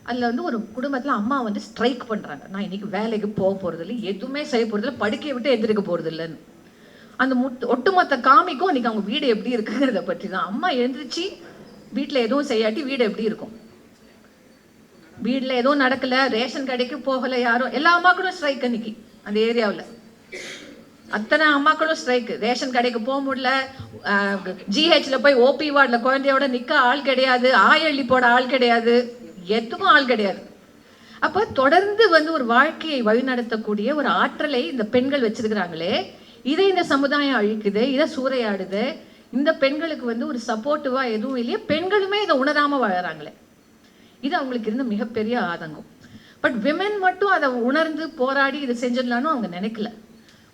அதில் வந்து ஒரு குடும்பத்தில் அம்மா வந்து ஸ்ட்ரைக் பண்ணுறாங்க, நான் இன்றைக்கி வேலைக்கு போக போகிறதில்ல, எதுவுமே செய்ய போகிறதில்ல, படுக்கையை விட்டு எந்திரிக்க போகிறதில்லன்னு. அந்த ஒட்டுமொத்த காமிக்கும் இன்றைக்கி அவங்க வீடு எப்படி இருக்குங்கிறத பற்றி தான். அம்மா எழுந்திரிச்சு வீட்டில் எதுவும் செய்யாட்டி வீடு எப்படி இருக்கும், வீட்டில் எதுவும் நடக்கலை, ரேஷன் கடைக்கு போகலை யாரும், எல்லா அம்மாக்களும் ஸ்ட்ரைக் அன்னைக்கு அந்த ஏரியாவில். அத்தனை அம்மாக்களும் ஸ்ட்ரைக்கு, ரேஷன் கடைக்கு போக முடியல, ஜிஹெச்ல போய் ஓபி வார்டில் குழந்தையோட நிற்க ஆள் கிடையாது, ஆயள்ளி போட ஆள் கிடையாது, எதுக்கும் ஆள் கிடையாது. அப்போ தொடர்ந்து வந்து ஒரு வாழ்க்கையை வழிநடத்தக்கூடிய ஒரு ஆற்றலை இந்த பெண்கள் வச்சிருக்கிறாங்களே, இதை இந்த சமுதாயம் அழிக்குது, இதை சூறையாடுது. இந்த பெண்களுக்கு வந்து ஒரு சப்போர்ட்டிவாக எதுவும் இல்லையே, பெண்களுமே இதை உணராமல் வாழறாங்களே, இது அவங்களுக்கு இருந்த மிகப்பெரிய ஆதங்கம். பட் விமென் மட்டும் அதை உணர்ந்து போராடி இதை செஞ்சிடலான்னு அவங்க நினைக்கல.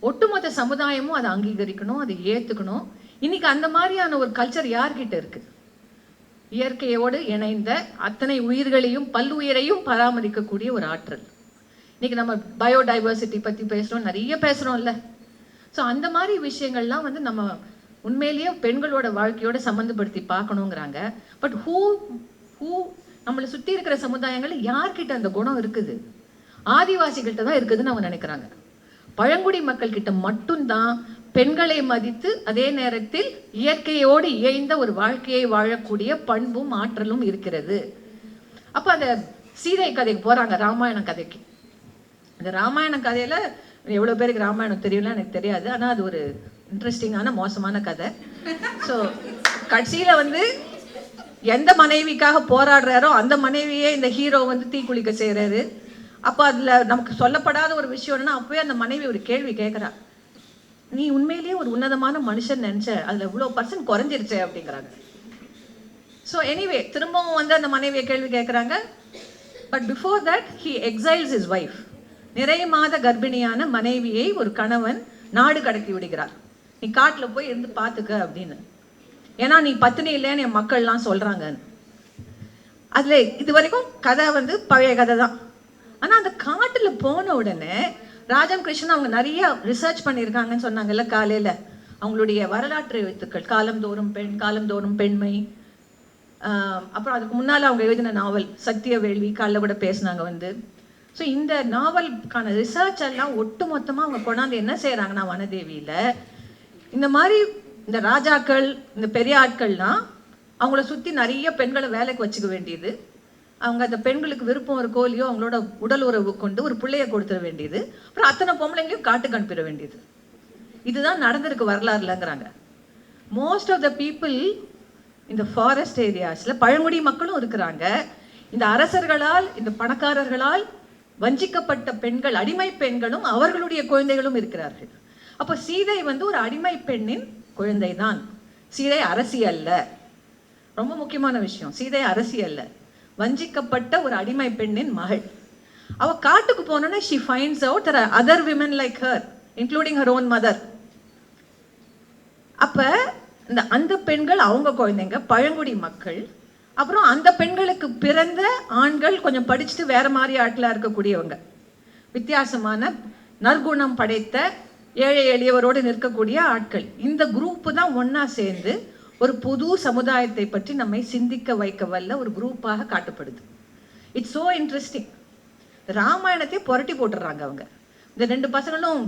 ஒட்டுமொத்த சமுதாயமும் அதை அங்கீகரிக்கணும், அதை ஏற்றுக்கணும். இன்னைக்கு அந்த மாதிரியான ஒரு கல்ச்சர் யார்கிட்ட இருக்கு? இயற்கையோடு இணைந்த அத்தனை உயிர்களையும் பல்லுயிரையும் பராமரிக்கக்கூடிய ஒரு ஆற்றல். இன்னைக்கு நம்ம பயோடைவர்சிட்டி பற்றி பேசுகிறோம், நிறைய பேசுகிறோம்ல. ஸோ அந்த மாதிரி விஷயங்கள்லாம் வந்து நம்ம உண்மையிலேயே பெண்களோட வாழ்க்கையோட சம்மந்தப்படுத்தி பார்க்கணுங்கிறாங்க. பட் ஹூ நம்மளை சுற்றி இருக்கிற சமுதாயங்கள் யார்கிட்ட அந்த குணம் இருக்குது? ஆதிவாசிகள்கிட்ட தான் இருக்குதுன்னு அவங்க நினைக்கிறாங்க. பழங்குடி மக்கள் கிட்ட மட்டும்தான் பெண்களை மதித்து அதே நேரத்தில் இயற்கையோடு இயைந்த ஒரு வாழ்க்கையை வாழக்கூடிய பண்பும் ஆற்றலும் இருக்கிறது. அப்போ அந்த சீதை கதைக்கு போகிறாங்க, ராமாயண கதைக்கு. இந்த ராமாயண கதையில் எவ்வளோ பேருக்கு ராமாயணம் தெரியும்லாம் எனக்கு தெரியாது. ஆனால் அது ஒரு இன்ட்ரெஸ்டிங்கான மோசமான கதை. ஸோ கடைசியில் வந்து எந்த மனைவிக்காக போராடுறாரோ அந்த மனைவியே இந்த ஹீரோ வந்து தீக்குளிக்க செய்கிறாரு. அப்போ அதில் நமக்கு சொல்லப்படாத ஒரு விஷயம்னா அப்போயே அந்த மனைவி ஒரு கேள்வி கேட்குறா, நீ உண்மையிலேயே ஒரு உன்னதமான மனுஷன் நினச்ச, அதில் இவ்வளோ % குறைஞ்சிருச்சே அப்படிங்கிறாங்க. ஸோ எனிவே திரும்பவும் வந்து அந்த மனைவியை கேள்வி கேட்குறாங்க. But before that he exiles his wife. நிறைய மாத கர்ப்பிணியான மனைவியை ஒரு கணவன் நாடு கடத்தி விடுகிறார். நீ காட்டில் போய் இருந்து பார்த்துக்க அப்படின்னு. ஏன்னா நீ பத்தினி இல்லைன்னு என் மக்கள்லாம் சொல்கிறாங்கன்னு. அதில் இது வரைக்கும் கதை வந்து பழைய கதை தான். ஆனால் அந்த காட்டில் போன உடனே ராஜம் கிருஷ்ணன் அவங்க நிறைய ரிசர்ச் பண்ணியிருக்காங்கன்னு சொன்னாங்கல்ல காலையில். அவங்களுடைய வரலாற்று எழுத்துக்கள், காலந்தோறும் பெண், காலந்தோறும் பெண்மை, அப்புறம் அதுக்கு முன்னால் அவங்க எழுதின நாவல் சத்திய வேள்வி, காலைல கூட பேசினாங்க வந்து. ஸோ இந்த நாவலுக்கான ரிசர்ச் எல்லாம் ஒட்டு மொத்தமாக அவங்க கொண்டாந்து என்ன செய்கிறாங்கன்னா வனதேவியில் இந்த மாதிரி இந்த ராஜாக்கள் இந்த பெரிய ஆட்கள்லாம் அவங்கள சுற்றி நிறைய பெண்களை வேலைக்கு வச்சுக்க வேண்டியது. அவங்க அந்த பெண்களுக்கு விருப்பம் இருக்கோ இல்லையோ அவங்களோட உடல் உறவு கொண்டு ஒரு பிள்ளைய கொடுத்துட வேண்டியது. அப்புறம் அத்தனை பொம்பளைங்களையும் காட்டுக்கு அனுப்பிட வேண்டியது. இதுதான் நடந்திருக்கு வரலாறுலங்கிறாங்க. மோஸ்ட் ஆஃப் த பீப்புள் இந்த ஃபாரஸ்ட் ஏரியாஸில் பழங்குடி மக்களும் இருக்கிறாங்க. இந்த அரசர்களால் இந்த பணக்காரர்களால் வஞ்சிக்கப்பட்ட பெண்கள், அடிமை பெண்களும் அவர்களுடைய குழந்தைகளும் இருக்கிறார்கள். அப்போ சீதை வந்து ஒரு அடிமை பெண்ணின் குழந்தை தான். சீதை அரசி அல்ல. ரொம்ப முக்கியமான விஷயம், சீதை அரசி அல்ல, வஞ்சிக்கப்பட்ட ஒரு அடிமை பெண்ணின் மகள். அவ காட்டுக்கு போனோன்னா she finds out there are other women like her including her own mother. அப்ப அந்த பெண்கள் அவங்க குழந்தைங்க, பழங்குடி மக்கள். அப்புறம் அந்த பெண்களுக்கு பிறந்த ஆண்கள் கொஞ்சம் படிச்சுட்டு வேற மாதிரி ஆட்களாக இருக்கக்கூடியவங்க, வித்தியாசமான நற்குணம் படைத்த ஏழை எளியவரோடு நிற்கக்கூடிய ஆட்கள். இந்த குரூப்பு தான் ஒன்றா சேர்ந்து ஒரு புது சமுதாயத்தை பற்றி நம்மை சிந்திக்க வைக்க வல்ல ஒரு குரூப்பாக காட்டப்படுது. It's so interesting. ராமாயணத்தை புரட்டி போட்டுடுறாங்க அவங்க. இந்த 2 பசங்களும்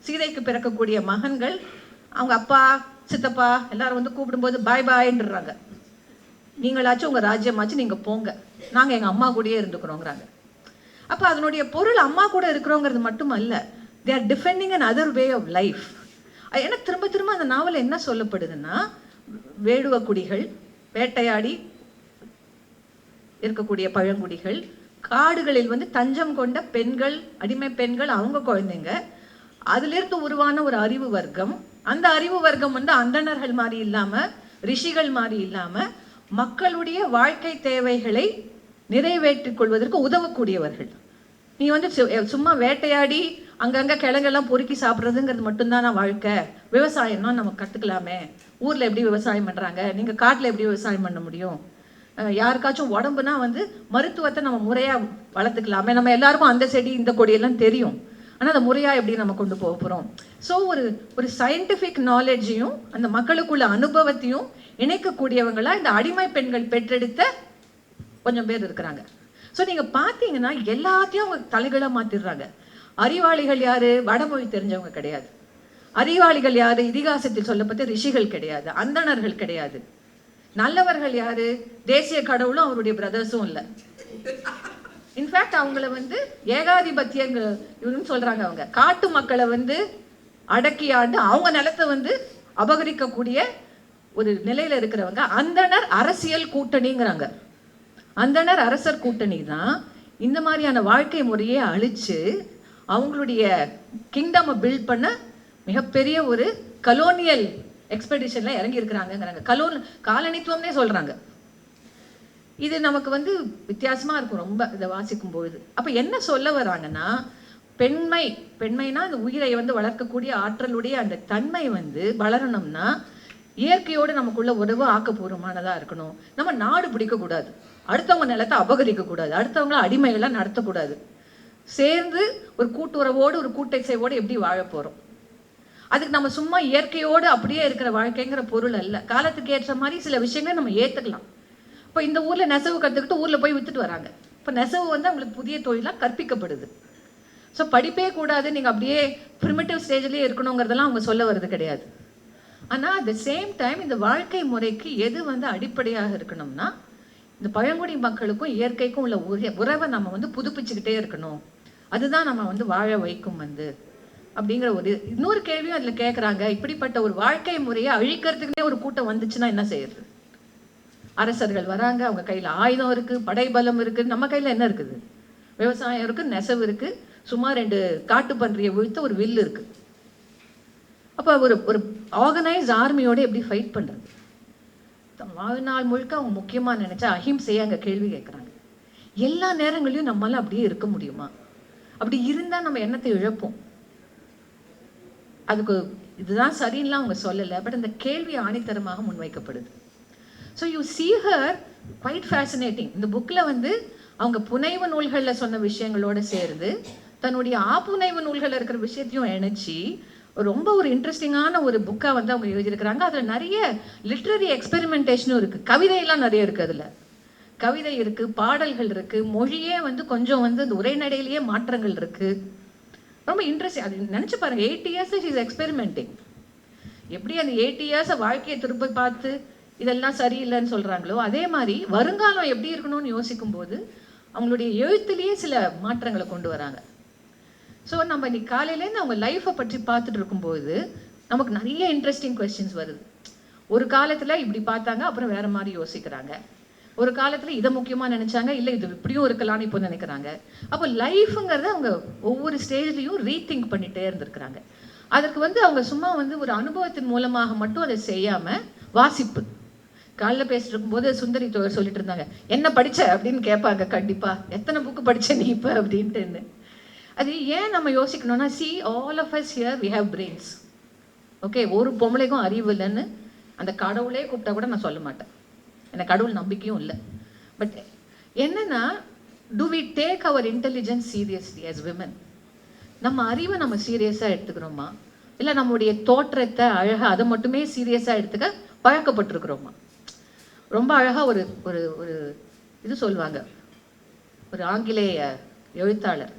சீதைக்கு பிறக்கக்கூடிய மகன்கள் அவங்க அப்பா சித்தப்பா எல்லாரும் வந்து கூப்பிடும்போது பாய் பாய்ன்றாங்க. நீங்களாச்சும் உங்கள் ராஜ்யமாச்சும் நீங்கள் போங்க, நாங்கள் எங்கள் அம்மா கூடயே இருந்துக்கிறோங்கிறாங்க. அப்போ அதனுடைய பொருள் அம்மா கூட இருக்கிறோங்கிறது மட்டும் அல்ல, they are defending another way of life. ஏன்னா திரும்ப திரும்ப அந்த நாவல் என்ன சொல்லப்படுதுன்னா, வேடுவ குடிகள், வேட்டையாடி இருக்கக்கூடிய பழங்குடிகள், காடுகளில் வந்து தஞ்சம் கொண்ட பெண்கள், அடிமை பெண்கள், அவங்க குழந்தைங்க, அதிலிருந்து உருவான ஒரு அறிவு வர்க்கம். அந்த அறிவு வர்க்கம் வந்து அந்தணர்கள் மாதிரி இல்லாமல், ரிஷிகள் மாதிரி இல்லாமல், மக்களுடைய வாழ்க்கை தேவைகளை நிறைவேற்றிக் கொள்வதற்கு உதவக்கூடியவர்கள். நீ வந்து சும்மா வேட்டையாடி அங்கங்கே கிழங்கெல்லாம் பொறுக்கி சாப்பிட்றதுங்கிறது மட்டும்தான் நான் வாழ்க்கை. விவசாயம்னா நம்ம கற்றுக்கலாமே, ஊரில் எப்படி விவசாயம் பண்ணுறாங்க, நீங்கள் காட்டில் எப்படி விவசாயம் பண்ண முடியும், யாருக்காச்சும் உடம்புனா வந்து மருத்துவத்தை நம்ம முறையாக வளர்த்துக்கலாமே, நம்ம எல்லாருக்கும் அந்த செடி இந்த கொடியெல்லாம் தெரியும், ஆனால் அதை முறையாக எப்படி நம்ம கொண்டு போக போகிறோம். ஸோ ஒரு சயின்டிஃபிக் நாலேஜையும் அந்த மக்களுக்குள்ள அனுபவத்தையும் இணைக்கக்கூடியவங்களா இந்த அடிமை பெண்கள் பெற்றெடுத்த கொஞ்சம் பேர் இருக்கிறாங்க. ஸோ நீங்கள் பார்த்தீங்கன்னா எல்லாத்தையும் அவங்க தலைகளாக மாற்றிடுறாங்க. அறிவாளிகள் யாரு? வடமொழி தெரிஞ்சவங்க கிடையாது. அறிவாளிகள் யாரு? இதிகாசத்தில் சொல்லப்பட்ட ரிஷிகள் கிடையாது, அந்தணர்கள் கிடையாது. நல்லவர்கள் யாரு? தேசிய கடவுளும் அவருடைய பிரதர்ஸும் இல்லை. இன்ஃபேக்ட் அவங்கள வந்து ஏகாதிபத்தியங்க இவங்க சொல்றாங்க. அவங்க காட்டு மக்களை வந்து அடக்கி ஆண்டு அவங்க நிலத்தை வந்து அபகரிக்கக்கூடிய ஒரு நிலையில இருக்கிறவங்க அந்தணர் அரசியல் கூட்டணிங்கிறாங்க. அந்தணர் அரசர் கூட்டணி தான் இந்த மாதிரியான வாழ்க்கை முறையை அழிச்சு அவங்களுடைய கிங்டமை பில்ட் பண்ண மிகப்பெரிய ஒரு கலோனியல் எக்ஸ்பெடிஷன்ல இறங்கி இருக்கிறாங்கிறாங்க. காலனித்துவம்னே சொல்றாங்க. இது நமக்கு வந்து வித்தியாசமா இருக்கும் ரொம்ப இதை வாசிக்கும் பொழுது. அப்ப என்ன சொல்ல வராங்கன்னா, பெண்மைனா அந்த உயிரை வந்து வளர்க்கக்கூடிய ஆற்றலுடைய அந்த தன்மை வந்து வளரணும்னா இயற்கையோடு நமக்குள்ள உறவு ஆக்கப்பூர்வமானதாக இருக்கணும். நம்ம நாடு பிடிக்கக்கூடாது, அடுத்தவங்க நிலத்தை அபகரிக்கக்கூடாது, அடுத்தவங்கள அடிமைகளாக நடத்தக்கூடாது. சேர்ந்து ஒரு கூட்டுறவோடு ஒரு கூட்டசைவோடு எப்படி வாழ போகிறோம்? அதுக்கு நம்ம சும்மா இயற்கையோடு அப்படியே இருக்கிற வாழ்க்கைங்கிற பொருள் அல்ல. காலத்துக்கு ஏற்ற மாதிரி சில விஷயங்களை நம்ம ஏற்றுக்கலாம். இப்போ இந்த ஊரில் நெசவு கற்றுக்கிட்டு ஊரில் போய் விற்றுட்டு வராங்க. இப்போ நெசவு வந்து அவங்களுக்கு புதிய தொழிலாக கற்பிக்கப்படுது. ஸோ படிப்பே கூடாது, நீங்கள் அப்படியே ப்ரிமிட்டிவ் ஸ்டேஜ்லேயே இருக்கணுங்கிறதெல்லாம் அவங்க சொல்ல வர்றது கிடையாது. ஆனால் அட் த சேம் டைம் இந்த வாழ்க்கை முறைக்கு எது வந்து அடிப்படையாக இருக்கணும்னா, இந்த பழங்குடி மக்களுக்கும் இயற்கைக்கும் உள்ள உறவை நம்ம வந்து புதுப்பிச்சுக்கிட்டே இருக்கணும். அதுதான் நம்ம வந்து வாழ வைக்கும் வந்து அப்படிங்கிற ஒரு இன்னொரு கேள்வியும் அதில் கேட்குறாங்க. இப்படிப்பட்ட ஒரு வாழ்க்கை முறையை அழிக்கிறதுக்குன்னே ஒரு கூட்டம் வந்துச்சுன்னா என்ன செய்யறது? அரசர்கள் வராங்க, அவங்க கையில் ஆயுதம் இருக்குது, படைபலம் இருக்குது. நம்ம கையில் என்ன இருக்குது? விவசாயம் இருக்குது, நெசவு இருக்குது, சும்மா 2 காட்டு பன்றியை வீழ்த்த ஒரு வில்லு இருக்குது. அப்போ ஒரு ஆர்கனைஸ் ஆர்மியோட எப்படி ஃபைட் பண்ணுறது? வாழ்நாள் முழுக்க அவங்க முக்கியமாக நினச்சா அஹிம்சையை அங்கே கேள்வி கேட்குறாங்க. எல்லா நேரங்களையும் நம்மளால அப்படியே இருக்க முடியுமா? அப்படி இருந்தால் நம்ம எண்ணத்தை இழப்போம். அதுக்கு இதுதான் சரின்னுலாம் அவங்க சொல்லலை, பட் அந்த கேள்வி ஆணித்தரமாக முன்வைக்கப்படுது. So you see her quite fascinating. இந்த புக்கில் வந்து அவங்க புனைவு நூல்களில் சொன்ன விஷயங்களோடு சேர்ந்து தன்னுடைய ஆப்புனைவு நூல்களில் இருக்கிற விஷயத்தையும் இணைச்சி ரொம்ப ஒரு இன்ட்ரெஸ்டிங்கான ஒரு புக்காக வந்து அவங்க எழுதியிருக்கிறாங்க. அதில் நிறைய லிட்ரரி எக்ஸ்பெரிமெண்டேஷனும் இருக்குது. கவிதையெல்லாம் நிறைய இருக்குது. அதில் கவிதை இருக்குது, பாடல்கள் இருக்குது, மொழியே வந்து கொஞ்சம் வந்து இந்த உரைநடையிலேயே மாற்றங்கள் இருக்குது. ரொம்ப இன்ட்ரெஸ்டிங். அது நினச்சி பாருங்கள், 8 இயர்ஸ் இஸ் எக்ஸ்பெரிமெண்டிங். எப்படி அந்த 8 இயர்ஸை வாழ்க்கையை திருப்பி பார்த்து இதெல்லாம் சரியில்லைன்னு சொல்கிறாங்களோ, அதே மாதிரி வருங்காலம் எப்படி இருக்கணும்னு யோசிக்கும் போது அவங்களுடைய எழுத்துலேயே சில மாற்றங்களை கொண்டு வராங்க. ஸோ நம்ம இன்னைக்கு காலையிலேருந்து அவங்க லைஃப்பை பற்றி பார்த்துட்டு இருக்கும்போது நமக்கு நிறைய இன்ட்ரெஸ்டிங் கொஸ்டின்ஸ் வருது. ஒரு காலத்தில் இப்படி பார்த்தாங்க, அப்புறம் வேறு மாதிரி யோசிக்கிறாங்க. ஒரு காலத்தில் இதை முக்கியமாக நினச்சாங்க, இல்லை இது இப்படியும் இருக்கலாம்னு இப்போ நினைக்கிறாங்க. அப்போ லைஃபுங்கிறத அவங்க ஒவ்வொரு ஸ்டேஜ்லேயும் ரீதிங்க் பண்ணிகிட்டே இருந்திருக்கிறாங்க. அதற்கு வந்து அவங்க சும்மா வந்து ஒரு அனுபவத்தின் மூலமாக மட்டும் அதை செய்யாமல் வாசிப்பு. காலையில் பேசிட்டு இருக்கும்போது சுந்தரி தோழர் சொல்லிட்டு இருந்தாங்க, என்ன படித்த அப்படின்னு கேட்பாங்க. கண்டிப்பாக எத்தனை புக்கு படித்த நீ இப்போ அப்படின்ட்டு. அது ஏன் நம்ம யோசிக்கணும்னா, all of us here we have brains. Okay, ஒரு பொம்பளைக்கும் அறிவு இல்லைன்னு அந்த கடவுளே கூப்பிட்டா கூட நான் சொல்ல மாட்டேன். எனக்கு கடவுள் நம்பிக்கையும் இல்லை. பட் என்னன்னா, do we take our intelligence seriously as women? நம்ம அறிவை நம்ம சீரியஸாக எடுத்துக்கிறோமா, இல்லை நம்முடைய தோற்றத்தை அழகாக அதை மட்டுமே சீரியஸாக எடுத்துக்க பழக்கப்பட்டிருக்கிறோமா? ரொம்ப அழகாக ஒரு ஒரு ஒரு இது சொல்லுவாங்க. ஒரு ஆங்கிலேய எழுத்தாளர்,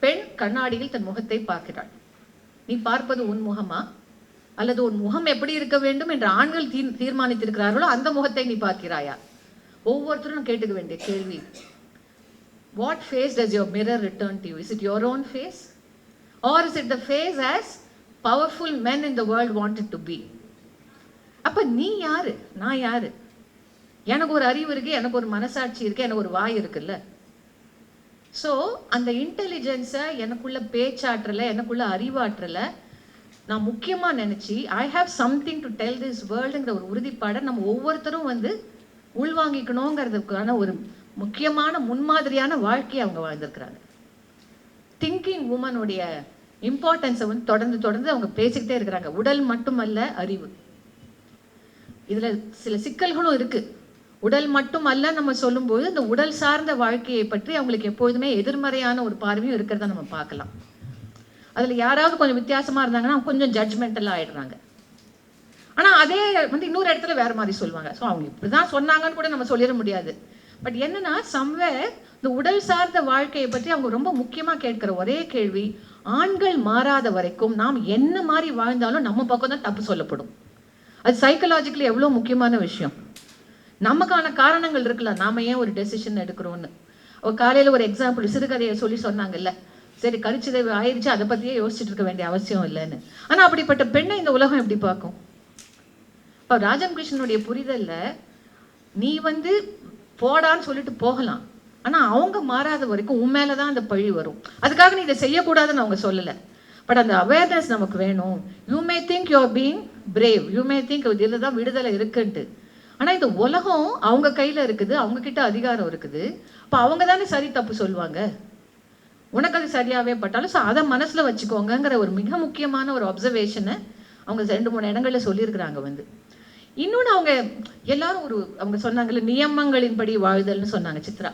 பெண் கண்ணாடியில் தன் முகத்தை பார்க்கிறாள். நீ பார்ப்பது உன் முகமா, அல்லது உன் முகம் எப்படி இருக்க வேண்டும் என்று ஆண்கள் தீர்மானித்திருக்கிறார்களோ அந்த முகத்தை நீ பார்க்கிறாயா? ஒவ்வொருத்தரும் கேட்டுக்க வேண்டிய கேள்வி. What face does your mirror return to you? Is it your own face, or is it the face as powerful men in the world wanted to be? அப்போ நீ யாரு, நான் யாரு? எனக்கு ஒரு அறிவு இருக்கு, எனக்கு ஒரு மனசாட்சி இருக்கு, எனக்கு ஒரு வாய் இருக்குல்ல. ஸோ அந்த இன்டெலிஜென்ஸை, எனக்குள்ள பேச்சாற்றலை, எனக்குள்ள அறிவாற்றலை நான் முக்கியமாக நினச்சி I have something to tell this வேர்ல்டுங்கிற ஒரு உறுதிப்பாடை நம்ம ஒவ்வொருத்தரும் வந்து உள்வாங்கிக்கணுங்கிறதுக்கான ஒரு முக்கியமான முன்மாதிரியான வாழ்க்கையை அவங்க வாழ்ந்திருக்கிறாங்க. திங்கிங் உமனுடைய இம்பார்ட்டன்ஸை வந்து தொடர்ந்து அவங்க பேசிக்கிட்டே இருக்கிறாங்க. உடல் மட்டுமல்ல அறிவு. இதில் சில சிக்கல்களும் இருக்குது. உடல் மட்டும் அல்ல நம்ம சொல்லும்போது இந்த உடல் சார்ந்த வாழ்க்கையை பற்றி அவங்களுக்கு எப்பொழுதுமே எதிர்மறையான ஒரு பார்வையும் இருக்கிறத நம்ம பார்க்கலாம். அதில் யாராவது கொஞ்சம் வித்தியாசமாக இருந்தாங்கன்னா கொஞ்சம் ஜட்ஜ்மெண்டெல்லாம் ஆகிடுறாங்க. ஆனால் அதே வந்து இன்னொரு இடத்துல வேறு மாதிரி சொல்லுவாங்க. ஸோ அவங்க இப்படி தான் சொன்னாங்கன்னு கூட நம்ம சொல்லிட முடியாது. பட் என்னன்னா, சம்வேர் இந்த உடல் சார்ந்த வாழ்க்கையை பற்றி அவங்க ரொம்ப முக்கியமாக கேட்குற ஒரே கேள்வி, ஆண்கள் மாறாத வரைக்கும் நாம் என்ன மாதிரி வாழ்ந்தாலும் நம்ம பக்கம் தான் தப்பு சொல்லப்படும். அது சைக்கலாஜிக்கலி எவ்வளோ முக்கியமான விஷயம். நமக்கான காரணங்கள் இருக்குல்ல, நாம ஏன் ஒரு டெசிஷன் எடுக்கிறோன்னு. ஒரு காலையில் ஒரு எக்ஸாம்பிள் சிறுகதையை சொன்னாங்கல்ல, சரி கருச்சிதைவு ஆயிடுச்சு, அதை பற்றியே யோசிச்சுட்டு இருக்க வேண்டிய அவசியம் இல்லைன்னு. ஆனால் அப்படிப்பட்ட பெண்ணை இந்த உலகம் எப்படி பார்க்கும்? இப்போ ராஜம் கிருஷ்ணனுடைய புரிதலில் நீ வந்து போடான்னு சொல்லிட்டு போகலாம், ஆனால் அவங்க மாறாத வரைக்கும் உன் மேலே தான் அந்த பழி வரும். அதுக்காக நீ இதை செய்யக்கூடாதுன்னு அவங்க சொல்லலை. பட் அந்த அவேர்னஸ் நமக்கு வேணும். You may think you are being brave, you may think இதில் தான் விடுதலை இருக்குன்ட்டு. ஆனால் இந்த உலகம் அவங்க கையில் இருக்குது, அவங்கக்கிட்ட அதிகாரம் இருக்குது. அப்போ அவங்க தானே சரி தப்பு சொல்லுவாங்க. உனக்கு அது சரியாகவே பட்டாலும். ஸோ அதை மனசில் வச்சுக்கோங்கிற ஒரு மிக முக்கியமான ஒரு அப்சர்வேஷனை அவங்க 2-3 இடங்களில் சொல்லியிருக்கிறாங்க வந்து. இன்னொன்று அவங்க எல்லாரும் அவங்க சொன்னாங்கல்ல, நியமங்களின்படி வாழ்தல்னு சொன்னாங்க சித்ரா.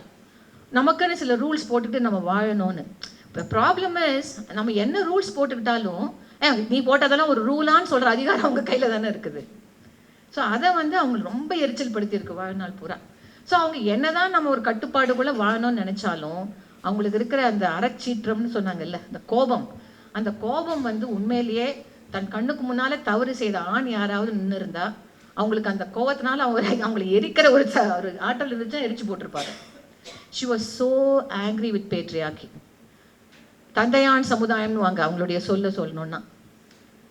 நமக்குன்னு சில ரூல்ஸ் போட்டுக்கிட்டு நம்ம வாழணும்னு. இப்போ ப்ராப்ளம் இஸ், நம்ம என்ன ரூல்ஸ் போட்டுக்கிட்டாலும் நீ போட்டதெல்லாம் ஒரு ரூலான்னு சொல்கிற அதிகாரம் அவங்க கையில் தானே இருக்குது. ஸோ அதை வந்து அவங்களுக்கு ரொம்ப எரிச்சல் படுத்தியிருக்கு வாழ்நாள் பூரா. ஸோ அவங்க என்னதான் நம்ம ஒரு கட்டுப்பாடுக்குள்ளே வாழணும்னு நினச்சாலும் அவங்களுக்கு இருக்கிற அந்த அறச்சீற்றம்னு சொன்னாங்கல்ல, அந்த கோபம் வந்து உண்மையிலேயே தன் கண்ணுக்கு முன்னால் தவறு செய்த ஆண் யாராவது நின்று இருந்தா அவங்களுக்கு அந்த கோபத்தினால அவங்களை எரிக்கிற ஒரு ஆற்றல் இருந்துச்சா எரிச்சு போட்டிருப்பாரு. She was so angry with patriarchy. தந்தையான் சமுதாயம்னு வாங்க அவங்களுடைய சொல்லணும்னா,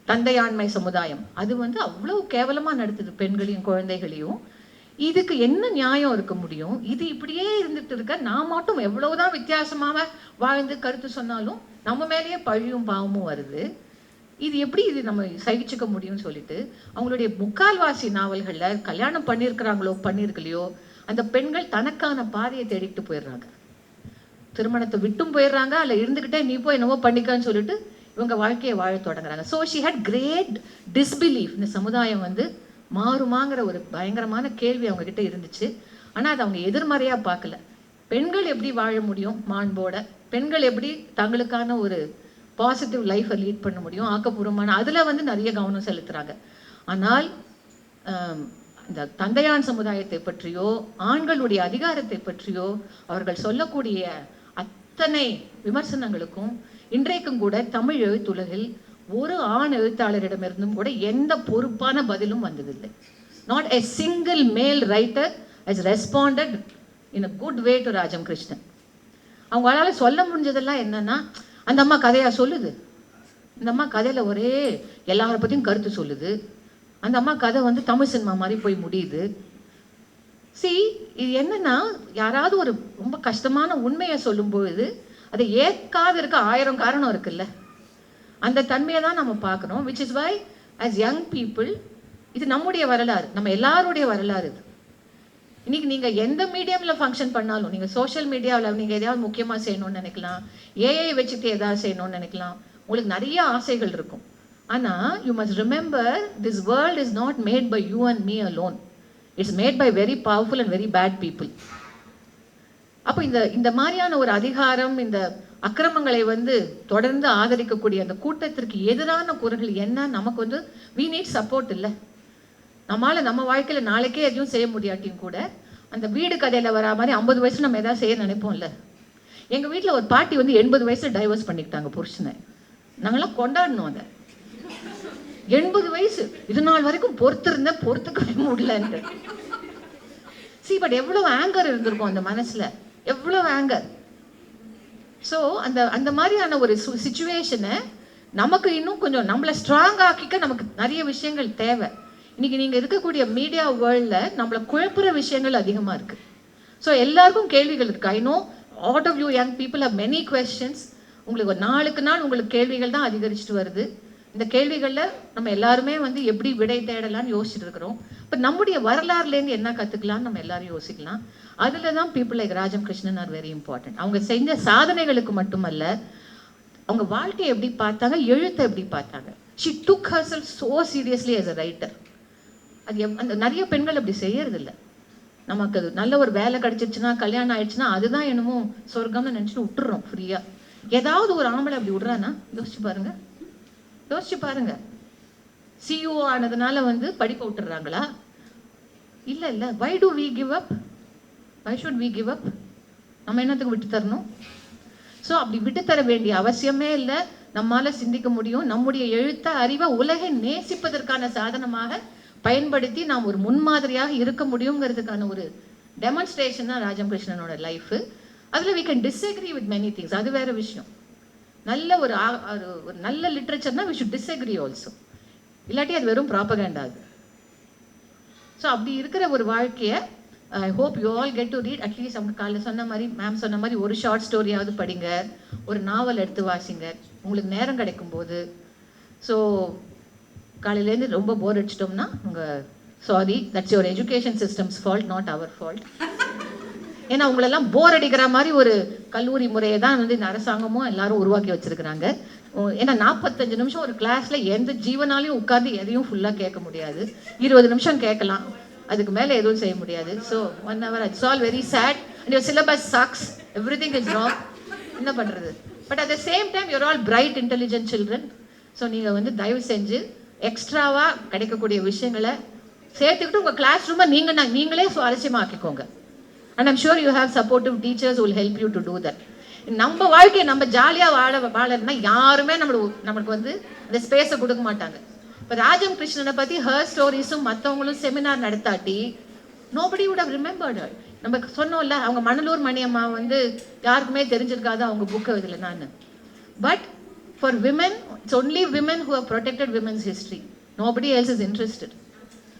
தந்தையாண்மை சமுதாயம் அது வந்து அவ்வளோ கேவலமாக நடத்துது பெண்களையும் குழந்தைகளையும். இதுக்கு என்ன நியாயம் இருக்க முடியும்? இது இப்படியே இருந்துட்டு இருக்க, நான் மட்டும் எவ்வளவுதான் வித்தியாசமாக வாழ்ந்து கருத்து சொன்னாலும் நம்ம மேலேயே பழியும் பாவமும் வருது. இது எப்படி இது நம்ம சகிச்சுக்க முடியும்னு சொல்லிட்டு அவங்களுடைய முக்கால்வாசி நாவல்களில் கல்யாணம் பண்ணியிருக்கலையோ அந்த பெண்கள் தனக்கான பாதையை தேடிட்டு போயிடுறாங்க. திருமணத்தை விட்டும் போயிடுறாங்க, அல்ல இருந்துக்கிட்டே நீ போய் என்னவோ பண்ணிக்கான்னு சொல்லிட்டு இவங்க வாழ்க்கையை வாழ தொடங்குறாங்க. So she had great disbelief. இந்த சமுதாயம் வந்து மாறுமாங்கிற ஒரு பயங்கரமான கேள்வி அவங்க கிட்ட இருந்துச்சு. ஆனால் அதை அவங்க எதிர்மறையாக பார்க்கல. பெண்கள் எப்படி வாழ முடியும் மாண்போட, பெண்கள் எப்படி தங்களுக்கான ஒரு பாசிட்டிவ் லைஃப்பை லீட் பண்ண முடியும், ஆக்கப்பூர்வமான அதில் வந்து நிறைய கவனம் செலுத்துகிறாங்க. ஆனால் இந்த தந்தையான் சமுதாயத்தை பற்றியோ ஆண்களுடைய அதிகாரத்தை பற்றியோ அவர்கள் சொல்லக்கூடிய அத்தனை விமர்சனங்களுக்கும் இன்றைக்கும் கூட தமிழ் எழுத்துலகில் ஒரு ஆண் எழுத்தாளரிடமிருந்தும் கூட எந்த பொறுப்பான பதிலும் வந்ததில்லை. நாட் எ சிங்கிள் மேல் writer has responded in a good way to Rajam Krishnan. அவங்களால சொல்ல முடிஞ்சதெல்லாம் என்னன்னா, அந்த அம்மா கதையா சொல்லுது, இந்த அம்மா கதையில் ஒரே எல்லாரை பற்றியும் கருத்து சொல்லுது, அந்த அம்மா கதை வந்து தமிழ் சினிமா மாதிரி போய் முடியுது. இது என்னன்னா, யாராவது ஒரு ரொம்ப கஷ்டமான உண்மையை சொல்லும்பொழுது அதை ஏற்காது இருக்க 1000 காரணம் இருக்குல்ல, அந்த தன்மையை தான் நம்ம பார்க்கணும். Which is why as young people இது நம்முடைய வரலாறு, நம்ம எல்லாருடைய வரலாறு இது. இன்னைக்கு நீங்கள் எந்த மீடியமில் ஃபங்க்ஷன் பண்ணாலும், நீங்கள் சோஷியல் மீடியாவில் நீங்கள் எதையாவது முக்கியமாக செய்யணும்னு நினைக்கலாம், ஏஐ வச்சுட்டு எதாவது செய்யணும்னு நினைக்கலாம், உங்களுக்கு நிறைய ஆசைகள் இருக்கும். ஆனால் you must remember this world is not made by you and me alone. It's made by very powerful and very bad people. அப்போ இந்த மாதிரியான ஒரு அதிகாரம், இந்த அக்கிரமங்களை வந்து தொடர்ந்து ஆதரிக்கக்கூடிய அந்த கூட்டத்திற்கு எதிரான குரல்கள் என்ன, நமக்கு வந்து வி நீட் சப்போர்ட் இல்லை. நம்மளால் நம்ம வாழ்க்கையில் நாளைக்கே எதுவும் செய்ய முடியாட்டியும் கூட அந்த வீடு கதையில் வரா மாதிரி 50 வயசுல நம்ம எதாவது செய்ய நினைப்போம்ல. எங்கள் வீட்டில் ஒரு பாட்டி வந்து 80 வயசுல டைவர்ஸ் பண்ணிக்கிட்டாங்க புருஷனை. நாங்களாம் கொண்டாடணும் அதை. 80 வயசு, இது நாள் வரைக்கும் பொறுத்துக்கவே முடியலன்ட்டு. பட் எவ்வளோ ஆங்கர் இருந்திருக்கும் அந்த மனசில், எவ்வளோ ஆங்கர். ஸோ அந்த மாதிரியான ஒரு சிச்சுவேஷனை நமக்கு இன்னும் கொஞ்சம் நம்மளை ஸ்ட்ராங் ஆக்கிக்க நமக்கு நிறைய விஷயங்கள் தேவை. இன்னைக்கு நீங்கள் இருக்கக்கூடிய மீடியா வேர்ல்டில் நம்மளை குழப்புற விஷயங்கள் அதிகமாக இருக்குது. ஸோ எல்லாருக்கும் கேள்விகள் இருக்குது. I know all of you young people have many questions. உங்களுக்கு ஒரு நாளுக்கு நாள் உங்களுக்கு கேள்விகள் தான் அதிகரிச்சுட்டு வருது. இந்த கேள்விகளில் நம்ம எல்லாருமே வந்து எப்படி விடை தேடலான்னு யோசிச்சுட்டு இருக்கிறோம். இப்போ நம்முடைய வரலாறுலேருந்து என்ன கற்றுக்கலான்னு நம்ம எல்லாரும் யோசிக்கலாம். அதில் தான் people like Rajam Krishnan are very important. அவங்க செஞ்ச சாதனைகளுக்கு மட்டுமல்ல, அவங்க வாழ்க்கையை எப்படி பார்த்தாங்க, எழுத்தை எப்படி பார்த்தாங்க. She took herself so seriously as a writer. அது அந்த நிறைய பெண்கள் அப்படி செய்யறதில்ல. நமக்கு அது நல்ல ஒரு வேலை கிடைச்சிருச்சுன்னா, கல்யாணம் ஆயிடுச்சுன்னா அதுதான் என்னமோ சொர்க்கம்னு நினச்சிட்டு விட்டுறோம் ஃப்ரீயாக. ஏதாவது ஒரு ஆம்பளை அப்படி விட்றான்னா யோசிச்சு பாருங்க. சிஇஓ ஆனதுனால வந்து படிப்பை விட்டுறாங்களா? இல்லை. Why do we give up? Why should we give up? நம்ம என்னத்துக்கு விட்டு தரணும்? ஸோ அப்படி விட்டு தர வேண்டிய அவசியமே இல்லை. நம்மளால் சிந்திக்க முடியும். நம்முடைய எழுத்த அறிவை உலகை நேசிப்பதற்கான சாதனமாக பயன்படுத்தி நாம் ஒரு முன்மாதிரியாக இருக்க முடியுங்கிறதுக்கான ஒரு டெமான்ஸ்ட்ரேஷன் தான் ராஜம் கிருஷ்ணனோட லைஃபு. அதில் we can disagree with many things, அது வேற விஷயம். நல்ல ஒரு நல்ல லிட்ரேச்சர்னா வி ஷுட் டிஸ்அக்ரி ஆல்சோ, இல்லாட்டி அது வெறும் ப்ராபகண்டா அது. ஸோ அப்படி இருக்கிற ஒரு வாழ்க்கையை I hope you all get to read. At least அவங்க காலையில் சொன்ன மாதிரி, மேம் சொன்ன மாதிரி ஒரு ஷார்ட் ஸ்டோரியாவது படிங்க, ஒரு நாவல் எடுத்து வாசிங்க உங்களுக்கு நேரம் கிடைக்கும் போது. ஸோ காலையிலேருந்து ரொம்ப போர் அடிச்சிட்டோம்னா உங்கள் sorry, that's your education system's fault, not our fault. ஏன்னா உங்களெல்லாம் போர் அடிக்கிற மாதிரி ஒரு கல்லூரி முறையை தான் வந்து இந்த அரசாங்கமும் எல்லாரும் உருவாக்கி வச்சிருக்கிறாங்க. ஏன்னா 45 நிமிஷம் ஒரு கிளாஸ்ல எந்த ஜீவனாலையும் உட்காந்து எதையும் ஃபுல்லாக கேட்க முடியாது. 20 நிமிஷம் கேட்கலாம், அதுக்கு மேலே எதுவும் செய்ய முடியாது. ஸோ 1 hour, it's all very sad and your syllabus sucks, everything is wrong. என்ன பண்ணுறது? But at the same time you're all bright intelligent children. So நீங்கள் வந்து தயவு செஞ்சு எக்ஸ்ட்ராவாக கிடைக்கக்கூடிய விஷயங்களை சேர்த்துக்கிட்டு உங்கள் கிளாஸ் ரூமை நீங்களே சுவாரஸ்யமாக்கிக்கோங்க. And I'm sure you have supportive teachers will help you to do that. நம்ம வாழ்க்கையை நம்ம ஜாலியாக வாழணும்னா யாருமே நம்மளுக்கு வந்து அந்த ஸ்பேஸை கொடுக்க மாட்டாங்க. இப்போ ராஜம் கிருஷ்ணனை பற்றி ஹர் ஸ்டோரிஸும் மற்றவங்களும் செமினார் நடத்தாட்டி nobody would have remembered her. நம்ம சொன்னோம்ல, அவங்க மணலூர் மணியம்மா வந்து யாருக்குமே தெரிஞ்சிருக்காது அவங்க புக்கை இதில் நான். But for women it's only women who have protected women's history. Nobody else is interested.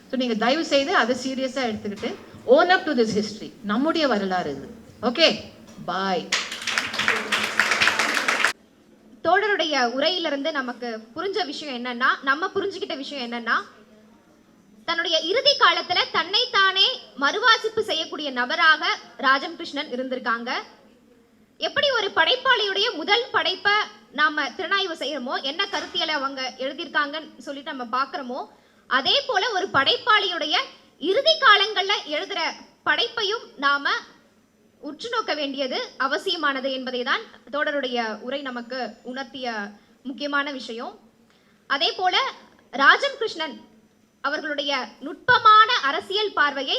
So நீங்கள் தயவு செய்து அதை சீரியஸாக எடுத்துக்கிட்டு own up to this history. நம்முடைய வரலாறு இது. ஓகே, பாய். தோழருடைய உரையிலிருந்து நமக்கு புரிஞ்ச விஷயம் என்னன்னா, நம்ம புரிஞ்சுக்கிட்ட விஷயம் என்னன்னா, தன்னுடைய இறுதி காலத்துல தன்னைத்தானே மறுவாசிப்பு செய்யக்கூடிய நபராக ராஜம் கிருஷ்ணன் இருந்திருக்காங்க. எப்படி ஒரு படைப்பாளியுடைய முதல் படைப்பை நாம திறனாய்வு செய்யறோமோ, என்ன கருத்தியலை அவங்க எழுதியிருக்காங்கன்னு சொல்லிட்டு நம்ம பார்க்குறோமோ, அதே போல ஒரு படைப்பாளியுடைய இறுதி காலங்கள்ல எழுதுற படைப்பையும் நாம உற்று நோக்க வேண்டியது அவசியமானது என்பதை தான் தோழருடைய உரை நமக்கு உணர்த்திய முக்கியமான விஷயம். அதே போல ராஜம் கிருஷ்ணன் அவர்களுடைய நுட்பமான அரசியல் பார்வையை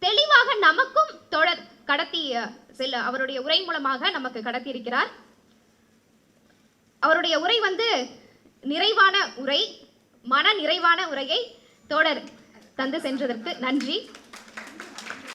தெளிவாக நமக்கும் தோழர் கடத்தி அவருடைய உரை மூலமாக நமக்கு கடத்தி இருக்கிறார். அவருடைய உரை வந்து நிறைவான உரை, மன நிறைவான உரையை தோழர் தந்து சென்றதற்கு நன்றி.